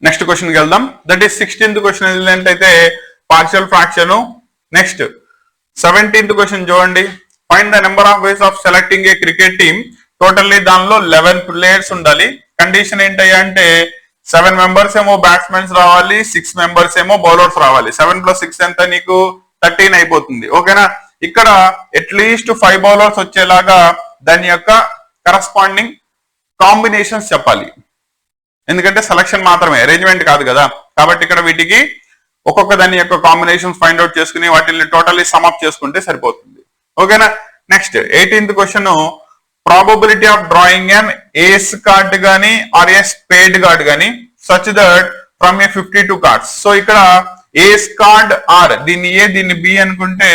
నెక్స్ట్ క్వశ్చన్కి వెళ్దాం. దట్ ఈస్ 16th క్వశ్చన్ ఏంటంటే partial fraction. Next 17th question చూడండి. Find the number of ways of selecting a cricket team. Totally దానిలో 11 ప్లేయర్స్ ఉండాలి. కండిషన్ ఏంటయ్యా అంటే 7 మెంబర్స్ ఏమో బ్యాట్స్మెన్స్ రావాలి, 6 మెంబర్స్ ఏమో బౌలర్స్ రావాలి. 7 + 6 ఎంత నీకు 13 అయిపోతుంది. ఓకేనా, ఇక్కడ అట్లీస్ట్ 5 బౌలర్స్ వచ్చేలాగా దాని యొక్క కరస్పాండింగ్ కాంబినేషన్స్ చెప్పాలి. ఎందుకంటే సెలక్షన్ మాత్రమే, అరేంజ్మెంట్ కాదు కదా. కాబట్టి ఇక్కడ వీటికి ఒక్కొక్క దాని యొక్క కాంబినేషన్స్ ఫైండ్ అవుట్ చేసుకుని వాటిని టోటల్లీ సమ్అప్ చేసుకుంటే సరిపోతుంది. ఓకేనా, next 18th question. Probability of drawing an ace card గానీ ఆర్ ఏ స్పేడ్ కార్డ్ గానీ such that from a 52 cards. So ఇక్కడ ఏస్ కార్డ్ ఆర్, దీన్ని ఏ దీన్ని బి అనుకుంటే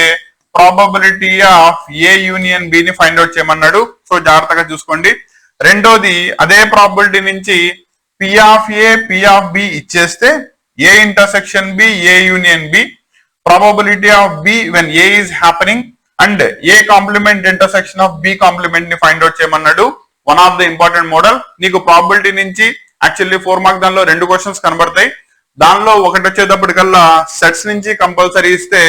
probability of A union B ని ఫైండ్ అవుట్ చేయమన్నాడు. So జాగ్రత్తగా చూసుకోండి. రెండోది అదే ప్రాబబిలిటీ నుంచి P of A P of B ఇచ్చేస్తే A intersection B A union B, probability of B when A is happening and A complement intersection of B complement ని find out చేయమన్నాడు. One of the important model. నీకు probability నుంచి actually 4 mark దానిలో 2 questions కనబడతాయి. దానిలో ఒకటి వచ్చేటప్పటికల్లా sets నుంచి compulsory ఇస్తే,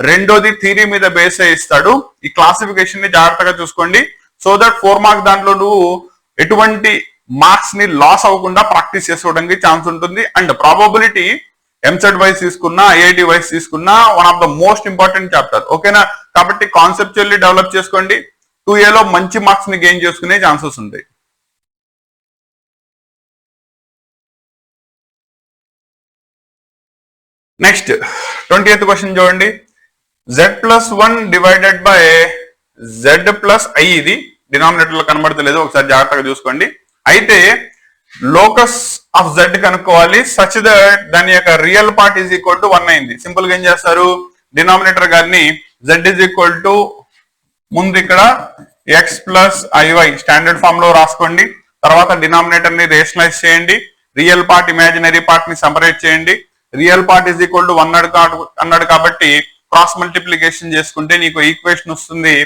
రెండోది థియరీ మీద బేస్ అయి ఇస్తాడు. ఈ క్లాసిఫికేషన్ ని జాగ్రత్తగా చూసుకోండి. సో దట్ 4 మార్క్ దాంట్లో నువ్వు ఎటువంటి మార్క్స్ ని లాస్ అవ్వకుండా ప్రాక్టీస్ చేసుకోవడానికి ఛాన్స్ ఉంటుంది. అండ్ ప్రాబబిలిటీ ఎంసెట్ వైజ్ తీసుకున్నా ఐఐటి వైజ్ తీసుకున్నా one of the most important chapter. ఓకేనా, కాబట్టి కాన్సెప్చువల్లీ డెవలప్ చేసుకోండి. 2A లో మంచి మార్క్స్ ని గెయిన్ చేసుకునే ఛాన్సెస్ ఉంటాయి. నెక్స్ట్ 20th క్వశ్చన్ చూడండి. z+1 divided by z+i. ఇది డినామినేటర్ లో కనబడతలేదు, ఒకసారి జాగ్రత్తగా చూసుకోండి. అయితే లోకస్ ఆఫ్ z కనుక్కోవాలి. సచ్ దట్ దాని యొక్క real part is equal to 1 అయింది. సింపుల్ గా ఏం చేస్తారు, డినామినేటర్ గారిని z ఈజ్ ఈక్వల్ టు ముందు ఇక్కడ x+iy స్టాండర్డ్ ఫామ్ లో రాసుకోండి. తర్వాత డినామినేటర్ ని రేషనలైజ్ చేయండి. రియల్ పార్ట్ ఇమాజినరీ పార్ట్ ని సెపరేట్ చేయండి. Real part is equal to 1 అన్నాడు కాబట్టి క్రాస్ మల్టిప్లికేషన్ చేసుకుంటే నీకు ఈక్వేషన్ వస్తుంది.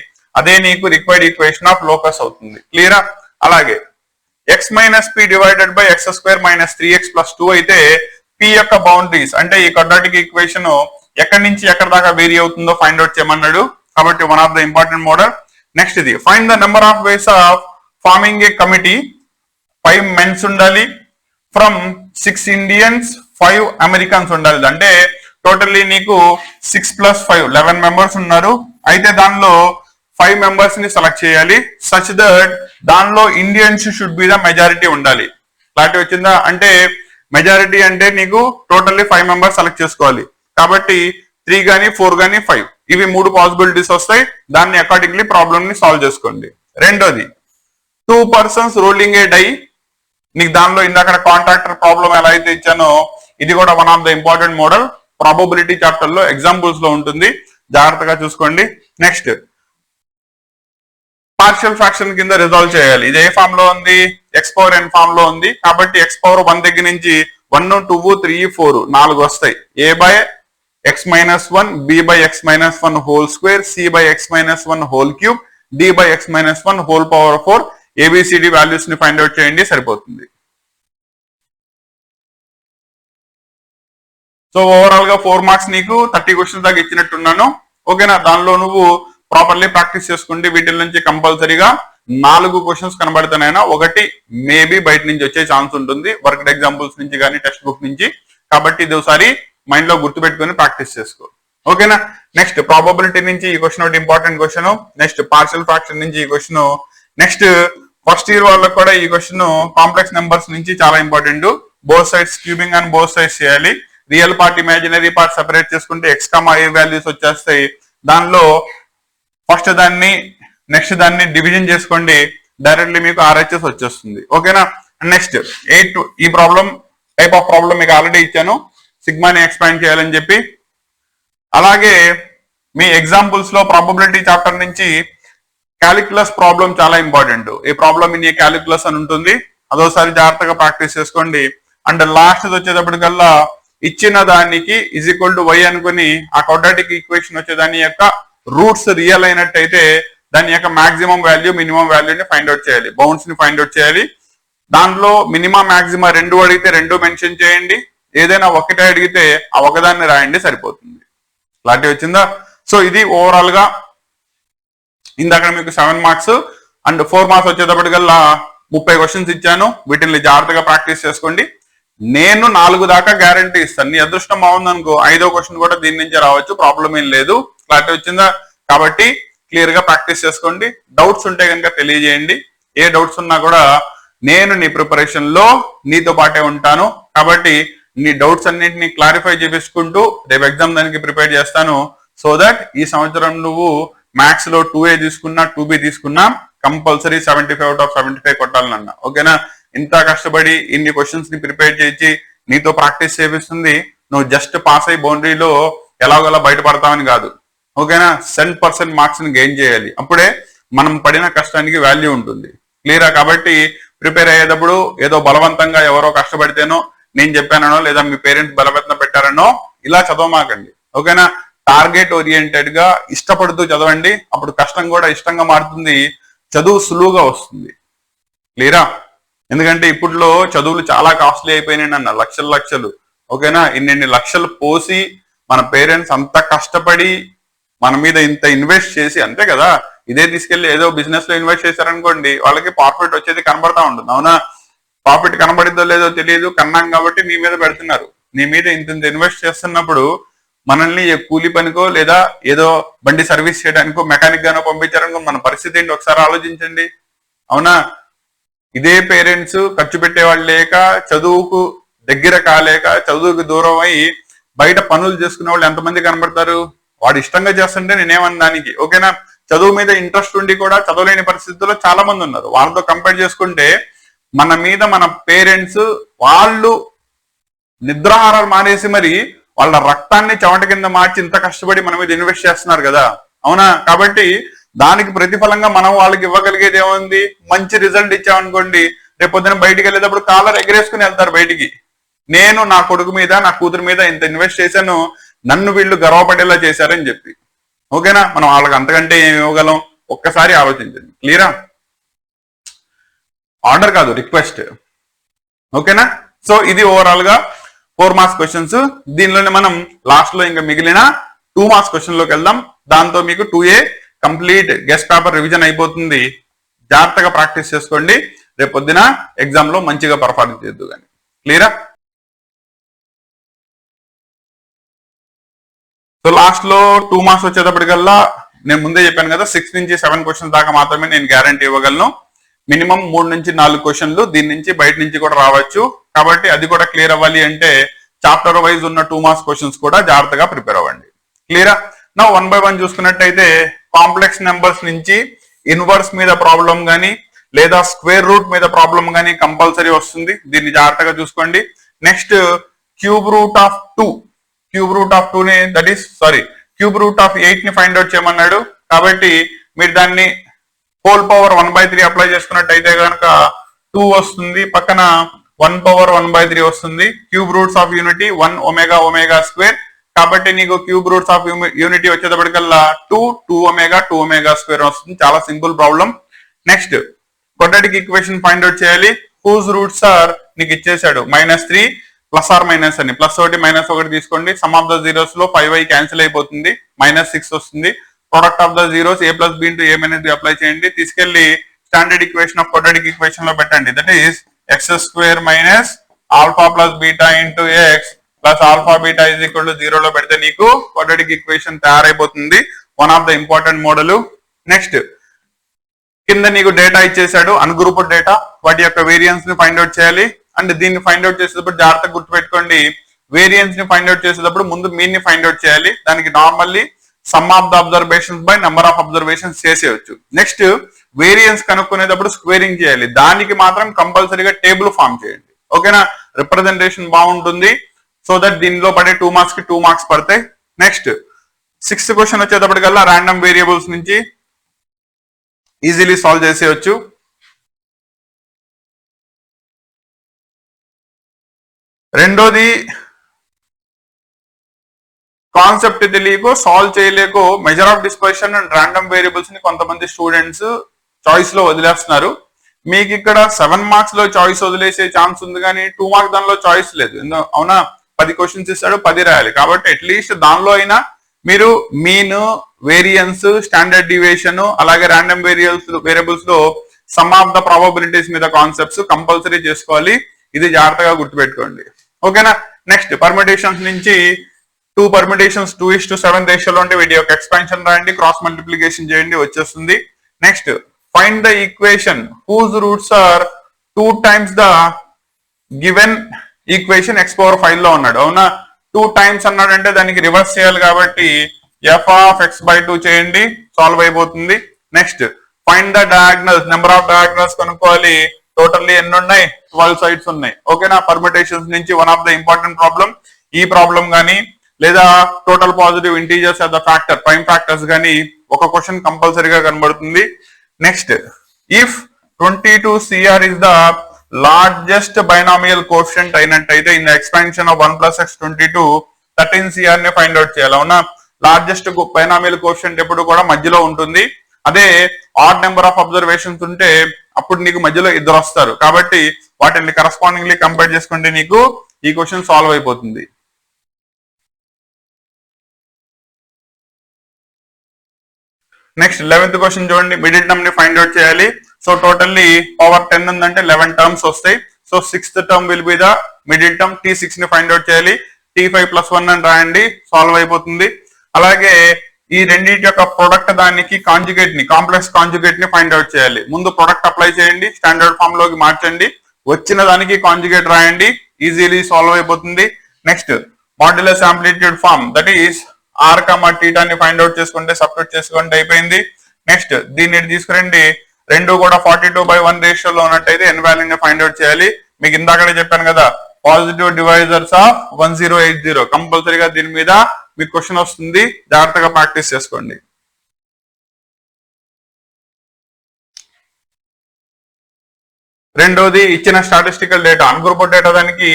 అదే నీకు రిక్వైర్డ్ ఈక్వేషన్ ఆఫ్ లోకస్ అవుతుంది. క్లియరా? అలాగే x - p divided by x² - 3x + 2 అయితే p యొక్క బౌండరీస్ అంటే ఈ క్వాడ్రాటిక్ ఈక్వేషన్ ఎక్కడి నుంచి ఎక్కడ దాకా వేరీ అవుతుందో ఫైండ్ అవుట్ చేయమన్నాడు. కాబట్టి one of the important model. Next ఇది find the number of ways of forming a committee. 5 mens ఉండాలి. ఫ్రమ్ 6 ఇండియన్స్ 5 అమెరికన్స్ ఉండాలి. అంటే టోటల్లీ నీకు 6 + 5 11 మెంబర్స్ ఉన్నారు. అయితే దానిలో 5 మెంబర్స్ ని సెలెక్ట్ చేయాలి. సచ్ దట్ దానిలో Indians should be the majority ఉండాలి. క్లారిటీ వచ్చిందా? అంటే మెజారిటీ అంటే నీకు టోటల్లీ 5 మెంబర్స్ సెలెక్ట్ చేసుకోవాలి. కాబట్టి 3 గానీ 4 గానీ 5 ఇవి 3 పాసిబిలిటీస్ వస్తాయి. దాన్ని అకార్డింగ్లీ ప్రాబ్లమ్ ని సాల్వ్ చేసుకోండి. రెండోది 2 పర్సన్స్ రోలింగ్ ఏ డై. నీకు దానిలో ఇందాక కాంట్రాక్టర్ ప్రాబ్లం ఎలా అయితే ఇచ్చానో ఇది కూడా one of the important model. Probability chapter లో ఎగ్జాంపుల్స్ లో ఉంటుంది, జాగ్రత్తగా చూసుకోండి. నెక్స్ట్ పార్షియల్ ఫ్రాక్షన్ కింద రిజాల్వ్ చేయాలి. ఇది ఏ ఫామ్ లో ఉంది? x⁴n ఫామ్ లో ఉంది. కాబట్టి x⁴1 దగ్గర నుంచి 1, 2, 3, 4 4 వస్తాయి. a/x-1, b/x-1 whole square, c/x-1 whole cube, d/x-1 whole power 4 ABCD values ని ఫైండ్ అవుట్ చేయండి, సరిపోతుంది. సో ఓవరాల్ గా 4 మార్క్స్ నీకు 30 క్వశ్చన్స్ దాకా ఇచ్చినట్టున్నాను. ఓకేనా, దానిలో నువ్వు ప్రాపర్లీ ప్రాక్టీస్ చేసుకుంటే వీటి నుంచి కంపల్సరీగా 4 క్వశ్చన్స్ కనబడుతున్నాయినా ఒకటి మేబీ బయట నుంచి వచ్చే ఛాన్స్ ఉంటుంది, వర్క్డ్ ఎగ్జాంపుల్స్ నుంచి కానీ టెక్స్ట్ బుక్ నుంచి. కాబట్టి ఇది ఒకసారి మైండ్ లో గుర్తుపెట్టుకుని ప్రాక్టీస్ చేసుకో. ఓకేనా, నెక్స్ట్ ప్రాబబిలిటీ నుంచి ఈ క్వశ్చన్ ఒకటి important question. Next partial fraction నుంచి ఈ క్వశ్చన్. నెక్స్ట్ ఫస్ట్ ఇయర్ వాళ్ళకి కూడా ఈ క్వశ్చన్ కాంప్లెక్స్ నెంబర్స్ నుంచి చాలా important. Both sides cubing and both sides చేయాలి. Real part imaginary part separate చేసుకుంటే x, y వాల్యూస్ వచ్చేస్తాయి. దానిలో ఫస్ట్ దాన్ని నెక్స్ట్ దాన్ని డివిజన్ చేసుకోండి, డైరెక్ట్లీ మీకు RHS వచ్చేస్తుంది. ఓకేనా, నెక్స్ట్ 8 ఈ ప్రాబ్లం టైప్ ఆఫ్ ప్రాబ్లం మీకు ఆల్రెడీ ఇచ్చాను, సిగ్మాని ఎక్స్పాండ్ చేయాలని చెప్పి. అలాగే మీ ఎగ్జాంపుల్స్ లో ప్రాబబిలిటీ చాప్టర్ నుంచి క్యాలిక్యులస్ ప్రాబ్లం చాలా ఇంపార్టెంట్. ఈ ప్రాబ్లం ఇన్ ఏ క్యాలిక్యులస్ అని ఉంటుంది. అదోసారి జాగ్రత్తగా ప్రాక్టీస్ చేసుకోండి. అండ్ లాస్ట్ వచ్చేటప్పటికల్లా ఇచ్చిన దానికి ఈజ్ ఈక్వల్ టు వై అనుకుని ఆ క్వాడ్రాటిక్ ఈక్వేషన్ వచ్చే దాని యొక్క రూట్స్ రియల్ అయినట్టయితే దాని యొక్క మాక్సిమం వాల్యూ మినిమం వాల్యూని ఫైండ్ అవుట్ చేయాలి, బౌండ్స్ ని ఫైండ్ అవుట్ చేయాలి. దానిలో మినిమం మాక్సిమం రెండు అడిగితే రెండు మెన్షన్ చేయండి, ఏదైనా ఒకటే అడిగితే ఆ ఒకదాన్ని రాయండి, సరిపోతుంది. క్లారిటీ వచ్చిందా? సో ఇది ఓవరాల్ గా ఇందాక మీకు 7 మార్క్స్ అండ్ 4 మార్క్స్ వచ్చేటప్పటికల్లా 30 క్వశ్చన్స్ ఇచ్చాను. వీటిని జాగ్రత్తగా ప్రాక్టీస్ చేసుకోండి. నేను 4 దాకా గ్యారంటీ ఇస్తాను. నీ అదృష్టం బాగుందనుకో 5వ క్వశ్చన్ కూడా దీని నుంచే రావచ్చు, ప్రాబ్లం ఏం లేదు. క్లారిటీ వచ్చిందా? కాబట్టి క్లియర్ గా ప్రాక్టీస్ చేసుకోండి. డౌట్స్ ఉంటే కనుక తెలియజేయండి. ఏ డౌట్స్ ఉన్నా కూడా నేను నీ ప్రిపరేషన్ లో నీతో పాటే ఉంటాను. కాబట్టి నీ డౌట్స్ అన్నింటినీ క్లారిఫై చేపించుకుంటూ రేపు ఎగ్జామ్ దానికి ప్రిపేర్ చేస్తాను. సో దట్ ఈ సంవత్సరం నువ్వు మ్యాథ్స్ లో 2A తీసుకున్నా 2B తీసుకున్నా కంపల్సరీ 75 out of 75 కొట్టాలన్నా. ఓకేనా? ఇంత కష్టపడి ఇన్ని క్వశ్చన్స్ ని ప్రిపేర్ చేసి నీతో ప్రాక్టీస్ చేపిస్తుంది నువ్వు జస్ట్ పాస్ అయ్యి బౌండరీలో ఎలాగోలా బయటపడతావని కాదు. ఓకేనా? 100% మార్క్స్ ని గెయిన్ చేయాలి. అప్పుడే మనం పడిన కష్టానికి వాల్యూ ఉంటుంది. క్లియరా? కాబట్టి ప్రిపేర్ అయ్యేటప్పుడు ఏదో బలవంతంగా ఎవరో కష్టపడితేనో నేను చెప్పానో లేదా మీ పేరెంట్స్ బలవంతం పెట్టారనో ఇలా చదవమాకండి. ఓకేనా? టార్గెట్ ఓరియంటెడ్ గా ఇష్టపడుతూ చదవండి. అప్పుడు కష్టం కూడా ఇష్టంగా మారుతుంది, చదువు సులువుగా వస్తుంది. క్లియరా? ఎందుకంటే ఇప్పట్లో చదువులు చాలా కాస్ట్లీ అయిపోయినాయి అన్న, లక్షలు లక్షలు. ఓకేనా? ఇన్ని లక్షలు పోసి మన పేరెంట్స్ అంత కష్టపడి మన మీద ఇంత ఇన్వెస్ట్ చేసి, అంతే కదా, ఇదే తీసుకెళ్లి ఏదో బిజినెస్ లో ఇన్వెస్ట్ చేశారనుకోండి వాళ్ళకి ప్రాఫిట్ వచ్చేది కనబడతా ఉంటుంది. అవునా? ప్రాఫిట్ కనబడిద్దో లేదో తెలియదు, కన్నాం కాబట్టి నీ మీద పెడుతున్నారు. నీ మీద ఇంత ఇన్వెస్ట్ చేస్తున్నప్పుడు మనల్ని కూలి పనికో లేదా ఏదో బండి సర్వీస్ చేయడానికో మెకానిక్ గానో పంపించారనుకో మన పరిస్థితి ఏంటి ఒకసారి ఆలోచించండి. అవునా? ఇదే పేరెంట్స్ ఖర్చు పెట్టేవాళ్ళు లేక, చదువుకు దగ్గర కాలేక, చదువుకు దూరం అయి బయట పనులు చేసుకునే వాళ్ళు ఎంతమంది కనబడతారు? వాడు ఇష్టంగా చేస్తుంటే నేనేమన్నా దానికి. ఓకేనా? చదువు మీద ఇంట్రెస్ట్ ఉండి కూడా చదవలేని పరిస్థితుల్లో చాలా మంది ఉన్నారు. వాళ్ళతో కంపేర్ చేసుకుంటే మన మీద మన పేరెంట్స్ వాళ్ళు నిద్రాహారాలు మానేసి మరి వాళ్ళ రక్తాన్ని చెమట కింద మార్చి ఇంత కష్టపడి మన మీద ఇన్వెస్ట్ చేస్తున్నారు కదా. అవునా? కాబట్టి దానికి ప్రతిఫలంగా మనం వాళ్ళకి ఇవ్వగలిగేది ఏముంది? మంచి రిజల్ట్ ఇచ్చామనుకోండి, రేపు పొద్దున బయటికి వెళ్ళేటప్పుడు కాలర్ ఎగరేసుకుని వెళ్తారు బయటికి. నేను నా కొడుకు మీద నా కూతురు మీద ఇంత ఇన్వెస్ట్ చేశాను, నన్ను వీళ్ళు గర్వపడేలా చేశారని చెప్పి. ఓకేనా? మనం వాళ్ళకి అంతకంటే ఏమి ఇవ్వగలం? ఒక్కసారి ఆలోచించండి. క్లియరా? ఆర్డర్ కాదు, రిక్వెస్ట్. ఓకేనా? సో ఇది ఓవరాల్ గా 4 మార్క్స్ క్వశ్చన్స్. దీనిలోనే మనం లాస్ట్ లో ఇంకా మిగిలిన 2 మార్క్స్ క్వశ్చన్ లోకి వెళ్దాం. దాంతో మీకు 2A complete guest paper revision అయిపోతుంది. జాగ్రత్తగా ప్రాక్టీస్ చేసుకోండి. రేపు పొద్దున ఎగ్జామ్ లో మంచిగా పర్ఫార్మెన్స్ చేద్దు కానీ. క్లియరా? సో లాస్ట్ లో 2 మార్క్స్ వచ్చేటప్పటికల్లా నేను ముందే చెప్పాను కదా, 6 నుంచి 7 క్వశ్చన్స్ దాకా మాత్రమే నేను గ్యారంటీ ఇవ్వగలను. మినిమం 3 నుంచి 4 క్వశ్చన్లు దీని నుంచి బయట నుంచి కూడా రావచ్చు. కాబట్టి అది కూడా క్లియర్ అవ్వాలి అంటే చాప్టర్ వైజ్ ఉన్న 2 మార్క్స్ క్వశ్చన్స్ కూడా జాగ్రత్తగా ప్రిపేర్ అవ్వండి. క్లియరా? నా 1 by 1 చూసుకున్నట్టయితే కాంప్లెక్స్ నెంబర్స్ నుంచి ఇన్వర్స్ మీద ప్రాబ్లం కానీ లేదా స్క్వేర్ రూట్ మీద ప్రాబ్లం కానీ కంపల్సరీ వస్తుంది. దీన్ని జాగ్రత్తగా చూసుకోండి. Next cube root of 2, cube root of 2 ని that is cube root of 8 ని ఫైండ్ అవుట్ చేయమన్నాడు. కాబట్టి మీరు దాన్ని హోల్ పవర్ 1/3 అప్లై చేసుకున్నట్టయితే కనుక 2 వస్తుంది, పక్కన 1 power 1/3 వస్తుంది. Cube roots of unity 1 omega omega square. కాబట్టి నీకు క్యూబ్ రూట్స్ ఆఫ్ యూనిటీ వచ్చేటప్పటికల్లా 2 ఒమేగా స్క్వేర్ వస్తుంది. చాలా simple problem. Next quadratic equation find out చేయాలి. హూజ్ రూట్స్ ఆర్ నీకు ఇచ్చేసాడు -3 ప్లస్ ఆర్ మైనస్ అని, ప్లస్ ఒకటి మైనస్ ఒకటి తీసుకోండి. సమ్ ఆఫ్ ద జీరోస్ లో 5y క్యాన్సిల్ అయిపోతుంది, -6 వస్తుంది. Product of the zeros a plus b into a minus b apply చేయండి. తీసుకెళ్లి standard equation of quadratic equation లో పెట్టండి. That is x² minus alpha plus beta into x plus alpha beta is equal to 0 లో పెడితే నీకు quadratic equation తయారైపోతుంది. One of the important model. Next కింద నీకు డేటా ఇచ్చేసాడు, అన్గ్రూప్డ్ డేటా, వాటి యొక్క వేరియన్స్ ని ఫైండ్ అవుట్ చేయాలి. అండ్ దీన్ని ఫైండ్ అవుట్ చేసేటప్పుడు జాగ్రత్తగా గుర్తుపెట్టుకోండి, వేరియన్స్ ని ఫైండ్ అవుట్ చేసేటప్పుడు ముందు మీన్ ని ఫైండ్ అవుట్ చేయాలి. దానికి normally some of the observations by number of observations చేసేయచ్చు. నెక్స్ట్ వేరియన్స్ కనుక్కునేటప్పుడు స్క్వేరింగ్ చేయాలి. దానికి మాత్రం కంపల్సరీగా టేబుల్ ఫామ్ చేయండి. ఓకేనా? రిప్రజెంటేషన్ బాగుంటుంది. సో దట్ దీనిలో పడే 2 మార్క్స్ కి 2 మార్క్స్ పడతాయి. నెక్స్ట్ 6th క్వశ్చన్ వచ్చేటప్పటికల్లా ర్యాండమ్ వేరియబుల్స్ నుంచి ఈజీలీ సాల్వ్ చేసేయచ్చు. రెండోది కాన్సెప్ట్ తెలియకో సాల్వ్ చేయలేకో measure of dispersion and random variables ని కొంతమంది స్టూడెంట్స్ చాయిస్ లో వదిలేస్తున్నారు. మీకు ఇక్కడ 7 మార్క్స్ లో చాయిస్ వదిలేసే ఛాన్స్ ఉంది, కానీ 2 మార్క్స్ దానిలో చాయిస్ లేదు. అవునా, 10 క్వశ్చన్స్ ఇస్తాడు, 10 రాయాలి. కాబట్టి అట్లీస్ట్ దానిలో అయినా మీరు మీన్, వేరియన్స్, స్టాండర్డ్ డివియేషన్, అలాగే ర్యాండమ్ వేరియబుల్స్ లో సమ్ ఆఫ్ ద ప్రాబబిలిటీస్ మీద కాన్సెప్ట్స్ కంపల్సరీ చేసుకోవాలి. ఇది జాగ్రత్తగా గుర్తుపెట్టుకోండి. ఓకేనా. నెక్స్ట్ పర్మిటేషన్స్ నుంచి 2 పర్మిటేషన్స్ 2:7 రేషియోలో ఉంటే వీటి యొక్క ఎక్స్పాన్షన్ రాయండి, క్రాస్ మల్టిప్లికేషన్ చేయండి, వచ్చేస్తుంది. Next find the equation whose roots are 2 times the given equation x⁵ లో ఉన్నాడు. అవునా, 2 times అన్నాడంటే దానికి రివర్స్ చేయాలి, కాబట్టి f(x/2) చేయండి, సాల్వ్ అయిపోతుంది. Next find the diagonals, number of diagonals కనుక్కోవాలి. టోటల్లీ ఎన్ని ఉన్నాయి? 12 సైడ్స్ ఉన్నాయి. ఓకేనా. పర్మిటేషన్స్ నుంచి one of the important problem ఈ ప్రాబ్లం గానీ, లేదా total positive integers of the factor, prime factors గానీ ఒక క్వశ్చన్ కంపల్సరీగా కనబడుతుంది. Next if 22 CR is the largest binomial coefficient అయినట్టయితే in the expansion of 1 + x 22 13 CR ని ఫైండ్ అవుట్ చేయాలి. అవునా, లార్జెస్ట్ బైనామియల్ కోఎఫిషియంట్ ఎప్పుడు కూడా మధ్యలో ఉంటుంది. అదే ఆడ్ నెంబర్ ఆఫ్ అబ్జర్వేషన్స్ ఉంటే అప్పుడు నీకు మధ్యలో ఇద్దరు వస్తారు. కాబట్టి వాటిని కరస్పాండింగ్లీ కంపేర్ చేసుకుంటే నీకు ఈ క్వశ్చన్ సాల్వ్ అయిపోతుంది. నెక్స్ట్ 11th క్వశ్చన్ చూడండి. మిడిల్ టర్మ్ ని ఫైండ్ అవుట్ చేయాలి. సో టోటల్లీ పవర్ 10 ఉందంటే 11 టర్మ్స్ వస్తాయి. So 6th term will be the middle term. T6 ని ఫైండ్ అవుట్ చేయాలి. T5 + 1 అని రాయండి, సాల్వ్ అయిపోతుంది. అలాగే ఈ రెండింటి యొక్క ప్రొడక్ట్ దానికి కాంజుగేట్ ని, కాంప్లెక్స్ కాంజుగేట్ ని ఫైండ్ అవుట్ చేయాలి. ముందు ప్రొడక్ట్ అప్లై చేయండి, స్టాండర్డ్ ఫామ్ లోకి మార్చండి, వచ్చిన దానికి కాంజుగేట్ రాయండి, ఈజీలీ సాల్వ్ అయిపోతుంది. Next modulus amplitude form, that is r, θ ని ఫైండ్ అవుట్ చేసుకుంటే సబ్స్టిట్యూట్ చేసుకుంటే అయిపోయింది. నెక్స్ట్ దీన్ని తీసుకురండి, రెండు కూడా 42/1 రేషియోలో ఉన్నట్టయితే n వాల్యూ ని ఫైండ్ అవుట్ చేయాలి. మీకు ఇందాకనే చెప్పాను కదా, పాజిటివ్ డివైజర్స్ ఆఫ్ 1080. కంపల్సరీగా దీని మీద మీకు క్వశ్చన్ వస్తుంది, జాగ్రత్తగా ప్రాక్టీస్ చేసుకోండి. రెండోది ఇచ్చిన స్టాటిస్టికల్ డేటా, అన్గ్రూప్ డేటా దానికి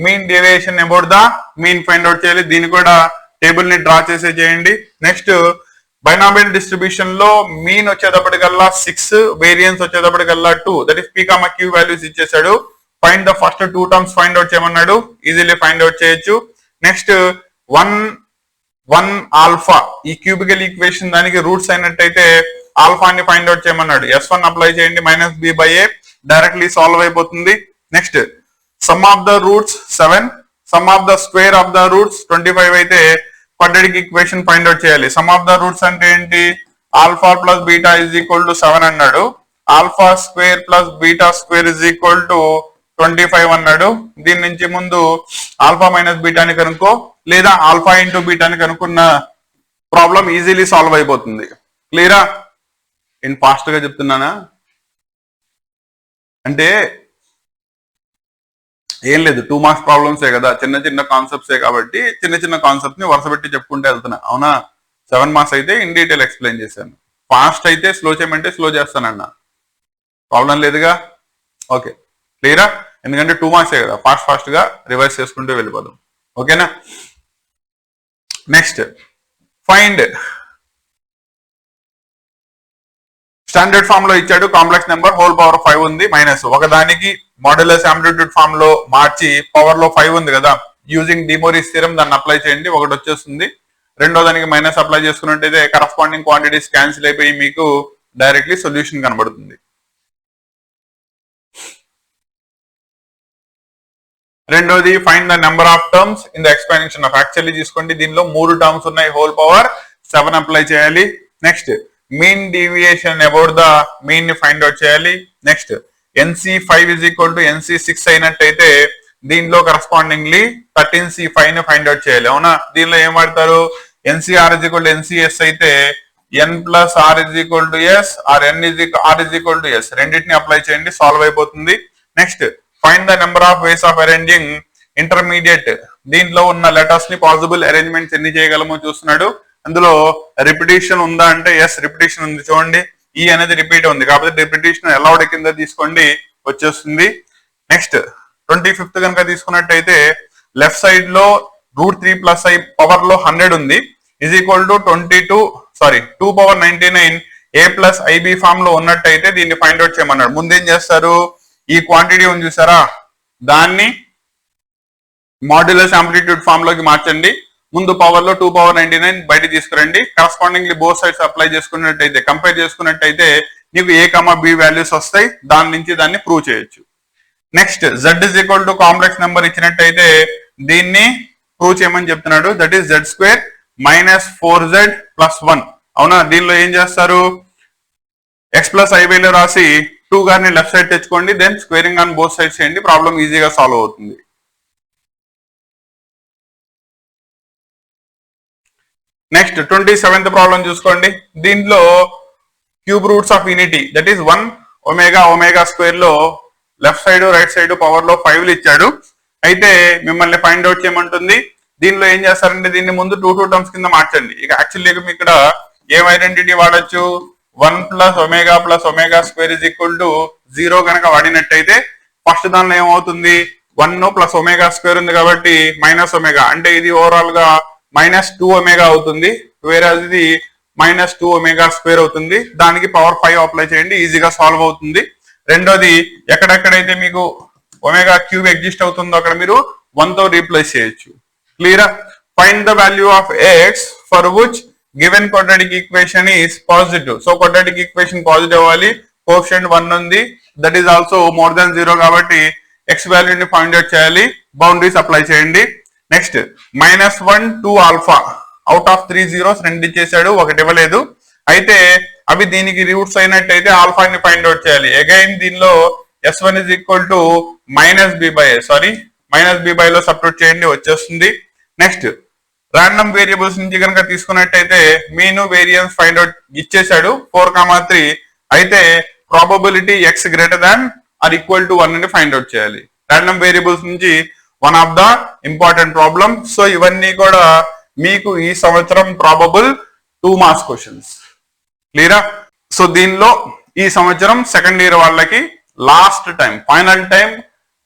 mean deviation about the mean find out చేయాలి. దీన్ని కూడా టేబుల్ ని డ్రా చేసే చేయండి. నెక్స్ట్ బైనామియల్ డిస్ట్రిబ్యూషన్ లో మీన్ వచ్చేటప్పటికల్లా 6, వేరియన్స్ వచ్చేటప్పటికల్లా 2, that is p, q values ఇచ్చేసాడు. Find the first 2 terms find out చేయమన్నాడు, ఈజీలీ ఫైండ్ అవుట్ చేయొచ్చు. నెక్స్ట్ 1 ఆల్ఫా, ఈ క్యూబికల్ ఈక్వేషన్ దానికి రూట్స్ అయినట్టయితే ఆల్ఫాని ఫైండ్ అవుట్ చేయమన్నాడు. S1 అప్లై చేయండి, -b/a, డైరెక్ట్లీ సాల్వ్ అయిపోతుంది. Next some of the roots 7, some of the square of the roots 25 అయితే క్వాడ్రాటిక్ ఈక్వేషన్ ఫైండ్ అవుట్ చేయాలి. సమ్ ఆఫ్ ద రూట్స్ అంటే ఏంటి? ఆల్ఫా ప్లస్ బీటా = 7 అన్నాడు, alpha square plus beta square = 25 అన్నాడు. దీని నుంచి ముందు ఆల్ఫా మైనస్ బీటాని కనుక్కో, లేదా ఆల్ఫా ఇంటూ బీటాని కనుక్కున్న ప్రాబ్లం ఈజీలీ సాల్వ్ అయిపోతుంది. క్లియరా? నేను ఫాస్ట్ గా చెప్తున్నానా అంటే ఏం లేదు, 2 మార్క్స్ ప్రాబ్లమ్సే కదా, చిన్న చిన్న కాన్సెప్ట్సే, కాబట్టి చిన్న చిన్న కాన్సెప్ట్ ని వరుస పెట్టి చెప్పుకుంటే వెళ్తున్నా. అవునా, 7 మార్క్స్ అయితే ఇన్ డీటెయిల్ ఎక్స్ప్లెయిన్ చేశాను. ఫాస్ట్ అయితే స్లో చేయమంటే స్లో చేస్తానన్న, ప్రాబ్లం లేదుగా. ఓకే, క్లియరా? ఎందుకంటే 2 మార్క్సే కదా, ఫాస్ట్ గా రివైజ్ చేసుకుంటూ వెళ్ళిపోదాం. ఓకేనా. నెక్స్ట్ ఫైండ్, స్టాండర్డ్ ఫామ్ లో ఇచ్చాడు, కాంప్లెక్స్ నెంబర్ హోల్ పవర్ 5 ఉంది, మైనస్ ఒకదానికి మాడ్యులస్ యాంప్లిట్యూడ్ ఫామ్ లో మార్చి పవర్ లో 5 ఉంది కదా, యూజింగ్ డిమోరిస్ థియరం దాన్ని అప్లై చేయండి, ఒకటి వచ్చేస్తుంది. రెండో దానికి మైనస్ అప్లై చేసుకున్నట్టయితే కరస్పాండింగ్ క్వాంటిటీస్ క్యాన్సిల్ అయిపోయి మీకు డైరెక్ట్లీ సొల్యూషన్ కనబడుతుంది. రెండోది find the number of terms in the expansion of, actually తీసుకోండి దీనిలో 3 టర్మ్స్ ఉన్నాయి, హోల్ పవర్ 7 అప్లై చేయాలి. Next mean deviation about the mean ని ఫైండ్ అవుట్ చేయాలి. నెక్స్ట్ NC5 = NC6 అయినట్టయితే దీనిలో కరస్పాండింగ్లీ 13C5 ని ఫైండ్ అవుట్ చేయాలి. అవునా, దీనిలో ఏం వాడతారు? NCR = NCS అయితే n + r = s, or n r = s, రెండింటిని అప్లై చేయండి, సాల్వ్ అయిపోతుంది. Next find the number of ways of arranging intermediate, దీంట్లో ఉన్న లెటర్స్ ని పాసిబుల్ అరేంజ్మెంట్స్ ఎన్ని చేయగలమో చూస్తున్నాడు. అందులో రిపిటేషన్ ఉందా అంటే ఎస్, రిపిటేషన్ ఉంది. చూడండి, ఈ అనేది రిపీట్ ఉంది కాబట్టి రిపిటేషన్ అలౌడ్ కింద తీసుకోండి, వచ్చేస్తుంది. నెక్స్ట్ 25th కనుక తీసుకున్నట్టయితే లెఫ్ట్ సైడ్ లో √3 ప్లస్ ఐ పవర్ లో 100 ఉంది is equal to 2 power 99 a plus i b form లో ఉన్నట్టయితే దీన్ని ఫైండ్ అవుట్ చేయమన్నాడు. ముందేం చేస్తారు, ఈ క్వాంటిటీ ఉంది చూసారా, దాన్ని మాడ్యులస్ యాంప్లిట్యూడ్ ఫామ్ లోకి మార్చండి. ముందు పవర్ లో 2 పవర్ 99 బయట తీసుకురండి. కరస్పాండింగ్లీ బోత్ సైడ్స్ అప్లై చేసుకున్నట్టయితే, కంపేర్ చేసుకున్నట్టయితే నీకు ఏ కమా బి వాల్యూస్ వస్తాయి. దాని నుంచి దాన్ని ప్రూవ్ చేయొచ్చు. Next z is equal to complex number ఇచ్చినట్టయితే దీన్ని ప్రూవ్ చేయమని చెప్తున్నాడు. That is z² minus 4z plus 1. అవునా, దీనిలో ఏం చేస్తారు, x ప్లస్ ఐబీలో రాసి 2 గారిని లెఫ్ట్ సైడ్ తెచ్చుకోండి, then squaring on both sides చేయండి, ప్రాబ్లం ఈజీగా సాల్వ్ అవుతుంది. నెక్స్ట్ 27th ప్రాబ్లం చూసుకోండి. దీంట్లో cube roots of unity that is 1 omega square లో left side right side power లో 5 ఇచ్చాడు. అయితే మిమ్మల్ని ఫైండ్ అవుట్ చేయమంటుంది. దీనిలో ఏం చేస్తారంటే దీన్ని ముందు 2 టర్మ్స్ కింద మార్చండి. ఇక యాక్చువల్లీ మీకు ఇక్కడ ఏం ఐడెంటిటీ వాడచ్చు, 1 plus omega square is equal to 0 కనుక వాడినట్టయితే ఫస్ట్ దానిలో ఏమవుతుంది, 1 ప్లస్ ఒమేగా స్క్వేర్ ఉంది కాబట్టి మైనస్ ఒమేగా, అంటే ఇది ఓవరాల్ గా -2 ఒమేగా అవుతుంది. వేరే ఇది -2 ఒమేగా స్క్వేర్ అవుతుంది. దానికి పవర్ 5 అప్లై చేయండి, ఈజీగా సాల్వ్ అవుతుంది. రెండోది ఎక్కడెక్కడైతే మీకు ఒమేగా క్యూబ్ ఎగ్జిస్ట్ అవుతుందో అక్కడ మీరు 1 తో రీప్లేస్ చేయొచ్చు. క్లియరా? Find the value of x for which given quadratic equation is positive. So quadratic equation positive అవ్వాలి, కోఎఫిషియంట్ 1 ఉంది, that is also more than 0 కాబట్టి ఎక్స్ వాల్యూని ఫైండ్ అవుట్ చేయాలి. బౌండరీస్ అప్లై చేయండి. Next -1 2 alpha out of 3 zeros 2 ఇచ్చేసాడు, 1 ఇవ్వలేదు. అయితే అవి దీనికి రూట్స్ అయినట్టయితే ఆల్ఫాని ఫైండ్ అవుట్ చేయాలి. అగైన్ దీనిలో S1 is equal to -b/a లో సబ్స్టిట్యూట్ చేయండి, వచ్చేస్తుంది. నెక్స్ట్ రాండమ్ వేరియబుల్స్ నుంచి కనుక తీసుకున్నట్టయితే మీన్ వేరియన్స్ ఫైండ్ అవుట్ ఇచ్చేసాడు 4,3. అయితే probability x greater than or equal to 1 అని ఫైండ్ అవుట్ చేయాలి. రాండమ్ వేరియబుల్స్ నుంచి one of the important problem. So ఇవన్నీ కూడా మీకు ఈ సంవత్సరం ప్రాబబుల్ 2 మార్క్స్ క్వశ్చన్స్. క్లియరా? సో దీనిలో ఈ సంవత్సరం సెకండ్ ఇయర్ వాళ్ళకి last time, final time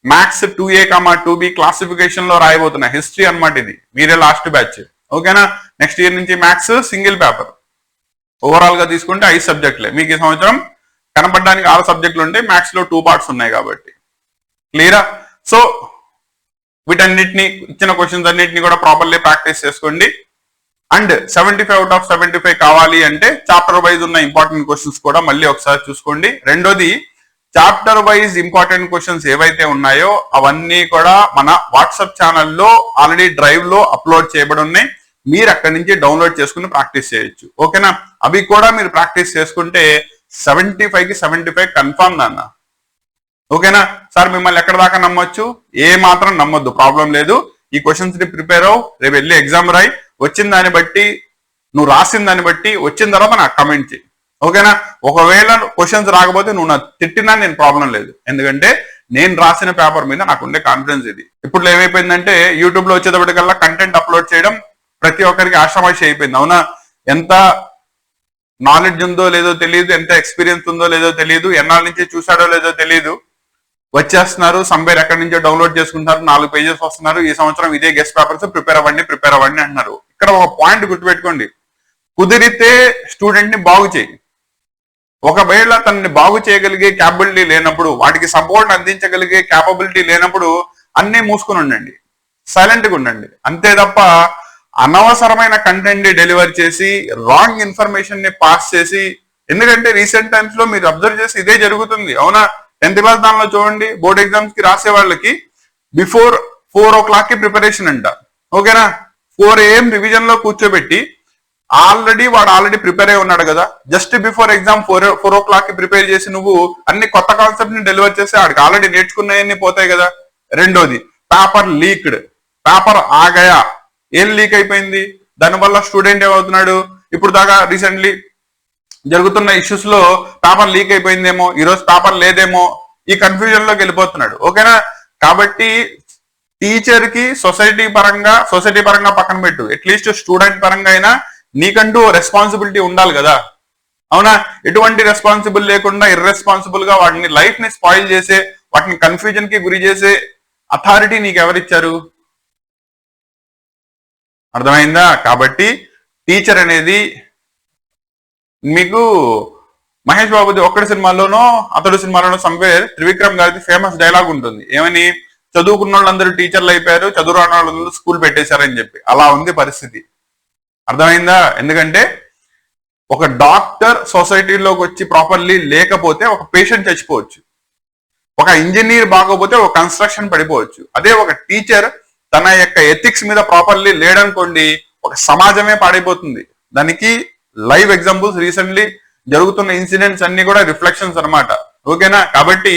maths 2A, 2B classification లో రాయబోతున్న హిస్టరీ అన్నమాట. ఇది మీరే లాస్ట్ బ్యాచ్, ఓకేనా? నెక్స్ట్ ఇయర్ నుంచి మ్యాథ్స్ సింగిల్ పేపర్, ఓవరాల్ గా తీసుకుంటే 5 సబ్జెక్టులే. మీకు ఈ సంవత్సరం కనపడడానికి 6 సబ్జెక్టులు ఉంటాయి, మ్యాథ్స్ లో 2 పార్ట్స్ ఉన్నాయి కాబట్టి. క్లియరా? సో వీటన్నిటిని ఇచ్చిన క్వశ్చన్స్ అన్నిటిని కూడా ప్రాపర్లీ ప్రాక్టీస్ చేసుకోండి. అండ్ 75 అవుట్ ఆఫ్ 75 కావాలి అంటే చాప్టర్ వైజ్ ఉన్న ఇంపార్టెంట్ క్వశ్చన్స్ కూడా మళ్ళీ ఒకసారి చూసుకోండి. రెండోది, చాప్టర్ వైజ్ ఇంపార్టెంట్ క్వశ్చన్స్ ఏవైతే ఉన్నాయో అవన్నీ కూడా మన వాట్సాప్ ఛానల్లో ఆల్రెడీ డ్రైవ్ లో అప్లోడ్ చేయబడి ఉన్నాయి. మీరు అక్కడి నుంచి డౌన్లోడ్ చేసుకుని ప్రాక్టీస్ చేయొచ్చు, ఓకేనా? అవి కూడా మీరు ప్రాక్టీస్ చేసుకుంటే 75కి 75 కన్ఫర్మ్ నాన్న, ఓకేనా? సార్ మిమ్మల్ని ఎక్కడ దాకా నమ్మొచ్చు, ఏ మాత్రం నమ్మొద్దు, ప్రాబ్లం లేదు. ఈ క్వశ్చన్స్ ని ప్రిపేర్ అవ్వు, రేపు వెళ్ళి ఎగ్జామ్ రాయి, వచ్చిన దాన్ని బట్టి నువ్వు రాసిన దాన్ని బట్టి వచ్చిన తర్వాత నాకు కమెంట్ చేయి, ఓకేనా? ఒకవేళ క్వశ్చన్స్ రాకపోతే నువ్వు నాకు తిట్టినా నేను ప్రాబ్లం లేదు, ఎందుకంటే నేను రాసిన పేపర్ మీద నాకు ఉండే కాన్ఫిడెన్స్ ఇది. ఇప్పుడు ఏమైపోయిందంటే యూట్యూబ్ లో వచ్చేటప్పటికల్లా కంటెంట్ అప్లోడ్ చేయడం ప్రతి ఒక్కరికి ఆషామాషి అయిపోయింది, అవునా? ఎంత నాలెడ్జ్ ఉందో లేదో తెలియదు, ఎంత ఎక్స్పీరియన్స్ ఉందో లేదో తెలియదు, ఎన్నాళ్ళ నుంచి చూసాడో లేదో తెలియదు, వచ్చేస్తున్నారు, సంబేర్ ఎక్కడి నుంచో డౌన్లోడ్ చేసుకుంటారు, 4 పేజెస్ వస్తున్నారు, ఈ సంవత్సరం ఇదే గెస్ట్ పేపర్స్ ప్రిపేర్ అవ్వండి అంటున్నారు. ఇక్కడ ఒక పాయింట్ గుర్తుపెట్టుకోండి, కుదిరితే స్టూడెంట్ ని బాగు చేయి. ఒకవేళ తనని బాగు చేయగలిగే క్యాపబిలిటీ లేనప్పుడు, వాటికి సపోర్ట్ అందించగలిగే క్యాపబిలిటీ లేనప్పుడు అన్నీ మూసుకుని ఉండండి, సైలెంట్ గా ఉండండి, అంతే తప్ప అనవసరమైన కంటెంట్ ని డెలివర్ చేసి రాంగ్ ఇన్ఫర్మేషన్ ని పాస్ చేసి, ఎందుకంటే రీసెంట్ టైమ్స్ లో మీరు అబ్జర్వ్ చేసి ఇదే జరుగుతుంది, అవునా? 10th క్లాస్ దానిలో చూడండి, బోర్డ్ ఎగ్జామ్స్ కి రాసే వాళ్ళకి బిఫోర్ 4 o'clock కి ప్రిపరేషన్ అంట, ఓకేనా? 4 AM రివిజన్ లో కూర్చోబెట్టి వాడు ఆల్రెడీ ప్రిపేర్ అయి ఉన్నాడు కదా, జస్ట్ బిఫోర్ ఎగ్జామ్ 4 o'clock కి ప్రిపేర్ చేసి నువ్వు అన్ని కొత్త కాన్సెప్ట్ ని డెలివర్ చేసి ఆడికి ఆల్రెడీ నేర్చుకున్నాయన్నీ పోతాయి కదా. రెండోది, పేపర్ లీక్డ్, పేపర్ ఆగయా, ఏం లీక్ అయిపోయింది, దానివల్ల స్టూడెంట్ ఏమవుతున్నాడు, ఇప్పుడు దాకా రీసెంట్లీ జరుగుతున్న ఇష్యూస్ లో పేపర్ లీక్ అయిపోయిందేమో, ఈరోజు పేపర్ లేదేమో, ఈ కన్ఫ్యూజన్ లోకి వెళ్ళిపోతున్నాడు, ఓకేనా? కాబట్టి టీచర్ కి సొసైటీ పరంగా పక్కన పెట్టు, అట్లీస్ట్ స్టూడెంట్ పరంగా అయినా నీకంటూ రెస్పాన్సిబిలిటీ ఉండాలి కదా, అవునా? ఎటువంటి రెస్పాన్సిబుల్ లేకుండా ఇర్రెస్పాన్సిబుల్ గా వాటిని లైఫ్ ని స్పాయిల్ చేసే, వాటిని కన్ఫ్యూజన్ కి గురి చేసే అథారిటీ నీకు ఎవరిచ్చారు? అర్థమైందా? కాబట్టి టీచర్ అనేది మీకు మహేష్ బాబుది ఒక్కడి సినిమాలోనో అతడు సినిమాలోనో సంవేర్ త్రివిక్రమ్ గారిది ఫేమస్ డైలాగ్ ఉంటుంది, ఏమని? చదువుకున్న వాళ్ళందరూ టీచర్లు అయిపోయారు, చదువు రాని వాళ్ళందరూ స్కూల్ పెట్టేశారని చెప్పి. అలా ఉంది పరిస్థితి. అర్థమైందా? ఎందుకంటే ఒక డాక్టర్ సొసైటీలోకి వచ్చి ప్రాపర్లీ లేకపోతే ఒక పేషెంట్ చచ్చిపోవచ్చు, ఒక ఇంజనీర్ బాగోపోతే ఒక కన్స్ట్రక్షన్ పడిపోవచ్చు. అదే ఒక టీచర్ తన యొక్క ఎథిక్స్ మీద ప్రాపర్లీ లేడనుకోండి, ఒక సమాజమే పాడైపోతుంది. దానికి లైవ్ ఎగ్జాంపుల్స్ రీసెంట్లీ జరుగుతున్న ఇన్సిడెంట్స్ అన్ని కూడా రిఫ్లెక్షన్స్ అనమాట. ఓకేనా? కాబట్టి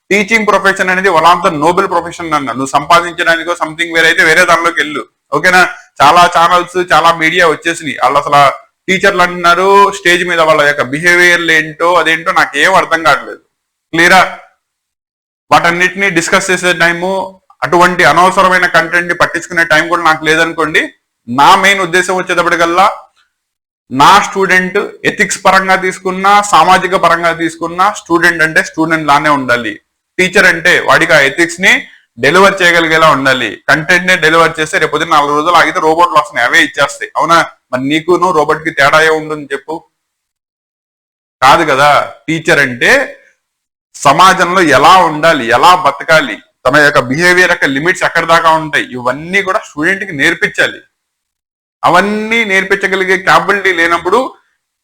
టీచింగ్ ప్రొఫెషన్ అనేది one of the Nobel profession అన్న. నువ్వు సంపాదించడానికో సంథింగ్ వేరే అయితే వేరే దానిలోకి వెళ్ళు. ఓకేనా? చాలా ఛానల్స్ చాలా మీడియా వచ్చేసినాయి. వాళ్ళు అసలు టీచర్లు అంటున్నారు స్టేజ్ మీద వాళ్ళ యొక్క బిహేవియర్లు ఏంటో అదేంటో నాకు ఏం అర్థం కావట్లేదు. క్లియరా? వాటన్నిటిని డిస్కస్ చేసే టైము, అటువంటి అనవసరమైన కంటెంట్ ని పట్టించుకునే టైం కూడా నాకు లేదనుకోండి. నా మెయిన్ ఉద్దేశం వచ్చేటప్పటికల్లా నా స్టూడెంట్ ఎథిక్స్ పరంగా తీసుకున్నా సామాజిక పరంగా తీసుకున్నా స్టూడెంట్ అంటే స్టూడెంట్ లానే ఉండాలి. టీచర్ అంటే వాడికి ఆ ఎథిక్స్ ని డెలివర్ చేయగలిగేలా ఉండాలి. కంటెంట్ ని డెలివర్ చేస్తే రేపు 4 రోజులు ఆగితే రోబోట్లు వస్తున్నాయి, అవే ఇచ్చేస్తాయి. అవునా? మరి నీకును రోబోట్ కి తేడా ఏ ఉంటుంది చెప్పు? కాదు కదా. టీచర్ అంటే సమాజంలో ఎలా ఉండాలి, ఎలా బతకాలి, తన యొక్క బిహేవియర్ యొక్క లిమిట్స్ ఎక్కడి దాకా ఉంటాయి, ఇవన్నీ కూడా స్టూడెంట్ కి నేర్పించాలి. అవన్నీ నేర్పించగలిగే క్యాపబిలిటీ లేనప్పుడు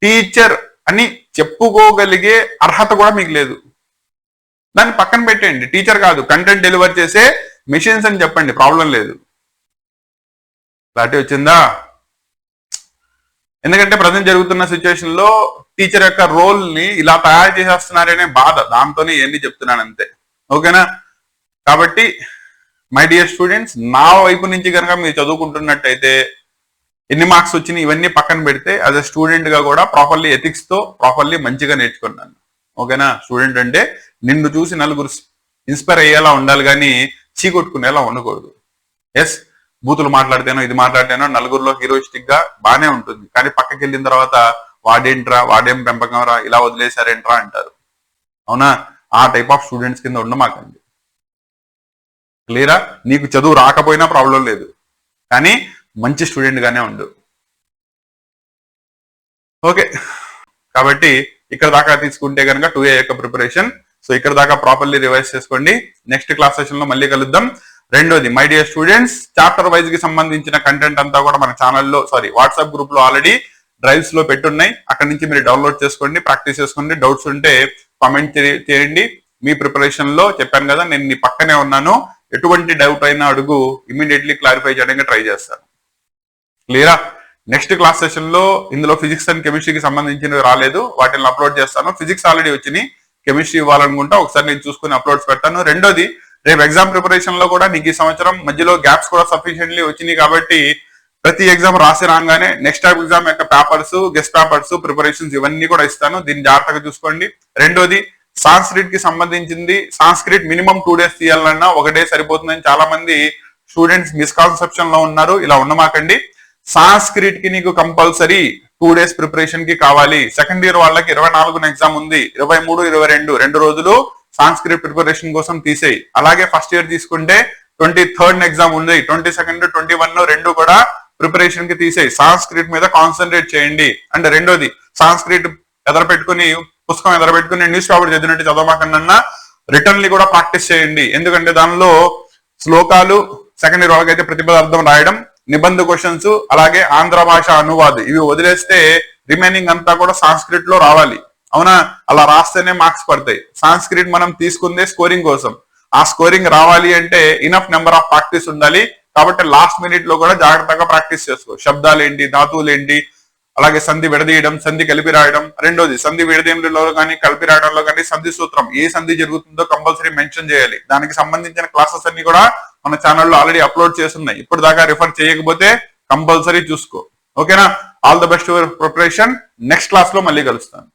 టీచర్ అని చెప్పుకోగలిగే అర్హత కూడా మీకు లేదు. దాన్ని పక్కన పెట్టండి. టీచర్ కాదు, కంటెంట్ డెలివర్ చేసే మెషిన్స్ అని చెప్పండి, ప్రాబ్లం లేదు. క్లారిటీ వచ్చిందా? ఎందుకంటే ప్రజెంట్ జరుగుతున్న సిచ్యువేషన్ లో టీచర్ యొక్క రోల్ ని ఇలా తయారు చేసేస్తున్నారనే బాధ, దాంతోనే ఇవన్నీ చెప్తున్నాను అంతే. ఓకేనా? కాబట్టి మై డియర్ స్టూడెంట్స్, నా వైపు నుంచి కనుక మీరు చదువుకుంటున్నట్టయితే ఎన్ని మార్క్స్ వచ్చినాయి ఇవన్నీ పక్కన పెడితే యాజ్ ఎ స్టూడెంట్ గా కూడా ప్రాపర్లీ ఎథిక్స్ తో ప్రాపర్లీ మంచిగా నేర్చుకున్నాను. ఓకేనా? స్టూడెంట్ అంటే నిన్ను చూసి నలుగురు ఇన్స్పైర్ అయ్యేలా ఉండాలి, కానీ చీకొట్టుకునేలా ఉండకూడదు. ఎస్, బూతులు మాట్లాడితేనో ఇది మాట్లాడితేనో నలుగురిలో హీరోయిస్టిక్ గా బానే ఉంటుంది, కానీ పక్కకి వెళ్ళిన తర్వాత వాడేంట్రా, వాడేం పెంపకంరా, ఇలా వదిలేశారేంట్రా అంటారు. అవునా? ఆ టైప్ ఆఫ్ స్టూడెంట్స్ కింద ఉండమాకండి. క్లియరా? నీకు చదువు రాకపోయినా ప్రాబ్లం లేదు, కానీ మంచి స్టూడెంట్ గానే ఉండు. ఓకే, కాబట్టి ఇక్కడ దాకా తీసుకుంటే కనుక 2A యొక్క ప్రిపరేషన్. సో ఇక్కడ దాకా ప్రాపర్లీ రివైజ్ చేసుకోండి. నెక్స్ట్ క్లాస్ సెషన్ లో మళ్ళీ కలుద్దాం. రెండోది, my dear students, chapter wise కి సంబంధించిన కంటెంట్ అంతా కూడా మన ఛానల్లో వాట్సాప్ గ్రూప్ లో ఆల్రెడీ డ్రైవ్స్ లో పెట్టున్నాయి. అక్కడ నుంచి మీరు డౌన్లోడ్ చేసుకోండి, ప్రాక్టీస్ చేసుకోండి. డౌట్స్ ఉంటే కామెంట్ చేయండి. మీ ప్రిపరేషన్ లో చెప్పాను కదా, నేను నీ పక్కనే ఉన్నాను. ఎటువంటి డౌట్ అయినా అడుగు, ఇమీడియట్లీ క్లారిఫై చేయడానికి ట్రై చేస్తాను. క్లియరా? నెక్స్ట్ క్లాస్ సెషన్ లో ఇందులో ఫిజిక్స్ అండ్ కెమిస్ట్రీకి సంబంధించినవి రాలేదు, వాటిని అప్లోడ్ చేస్తాను. ఫిజిక్స్ ఆల్రెడీ వచ్చినాయి, కెమిస్ట్రీ ఇవ్వాలనుకుంటా ఒకసారి నేను చూసుకుని అప్లోడ్స్ పెడతాను. రెండోది, రేపు ఎగ్జామ్ ప్రిపరేషన్ లో కూడా నీకు ఈ సంవత్సరం మధ్యలో గ్యాప్స్ కూడా సఫిషియెంట్లీ వచ్చినాయి. కాబట్టి ప్రతి ఎగ్జామ్ రాసి రాగానే నెక్స్ట్ ఎగ్జామ్ యొక్క పేపర్స్, గెస్ట్ పేపర్స్, ప్రిపరేషన్స్ ఇవన్నీ కూడా ఇస్తాను. దీన్ని జాగ్రత్తగా చూసుకోండి. రెండోది, సాంస్క్రిట్ కి సంబంధించింది. సాంస్క్రిట్ మినిమం 2 days తీయాలన్నా 1 day సరిపోతుందని చాలా మంది స్టూడెంట్స్ మిస్కాన్సెప్షన్ లో ఉన్నారు. ఇలా ఉండమాకండి. సాంస్క్రిట్ కి నీకు కంపల్సరీ 2 days ప్రిపరేషన్ కి కావాలి. సెకండ్ ఇయర్ వాళ్ళకి 24న ఎగ్జామ్ ఉంది, 23, 22 2 రోజులు సాంస్క్రిట్ ప్రిపరేషన్ కోసం తీసేయి. అలాగే ఫస్ట్ ఇయర్ తీసుకుంటే 23rd ఎగ్జామ్ ఉంది, 22, 21 2 కూడా ప్రిపరేషన్ కి తీసేయి. సాంస్క్రిట్ మీద కాన్సన్ట్రేట్ చేయండి. అండ్ రెండోది, సాంస్క్రిట్ ఎదరపెట్టుకుని పుస్తకం ఎదరపెట్టుకుని న్యూస్ పేపర్ చదివినట్టు చదవమాకన్నా రిటర్న్లీ కూడా ప్రాక్టీస్ చేయండి. ఎందుకంటే దానిలో శ్లోకాలు, సెకండ్ ఇయర్ వాళ్ళకైతే ప్రతిపదార్థం రాయడం, నిబంధ క్వశ్చన్స్, అలాగే ఆంధ్ర భాష అనువాదం, ఇవి వదిలేస్తే రిమైనింగ్ అంతా కూడా సాంస్క్రిట్ లో రావాలి. అవునా? అలా రాస్తేనే మార్క్స్ పడతాయి. సాంస్క్రిట్ మనం తీసుకుందే స్కోరింగ్ కోసం. ఆ స్కోరింగ్ రావాలి అంటే ఇనఫ్ నెంబర్ ఆఫ్ ప్రాక్టీస్ ఉండాలి. కాబట్టి లాస్ట్ మినిట్ లో కూడా జాగ్రత్తగా ప్రాక్టీస్ చేసుకో. శబ్దాలు ఏంటి, ధాతువులు ఏంటి, అలాగే సంధి విడదీయడం, సంధి కలిపి రాయడం. రెండోది, సంధి విడదీయడంలో కానీ కలిపి రాయడంలో కానీ సంధి సూత్రం, ఏ సంధి జరుగుతుందో కంపల్సరీ మెన్షన్ చేయాలి. దానికి సంబంధించిన క్లాసెస్ అన్ని కూడా మన ఛానల్లో ఆల్రెడీ అప్లోడ్ చేస్తున్నాయి. ఇప్పుడు దాకా రిఫర్ చేయకపోతే కంపల్సరీ చూసుకో. ఓకేనా? All the best for preparation. Next class లో మళ్ళీ కలుస్తాను.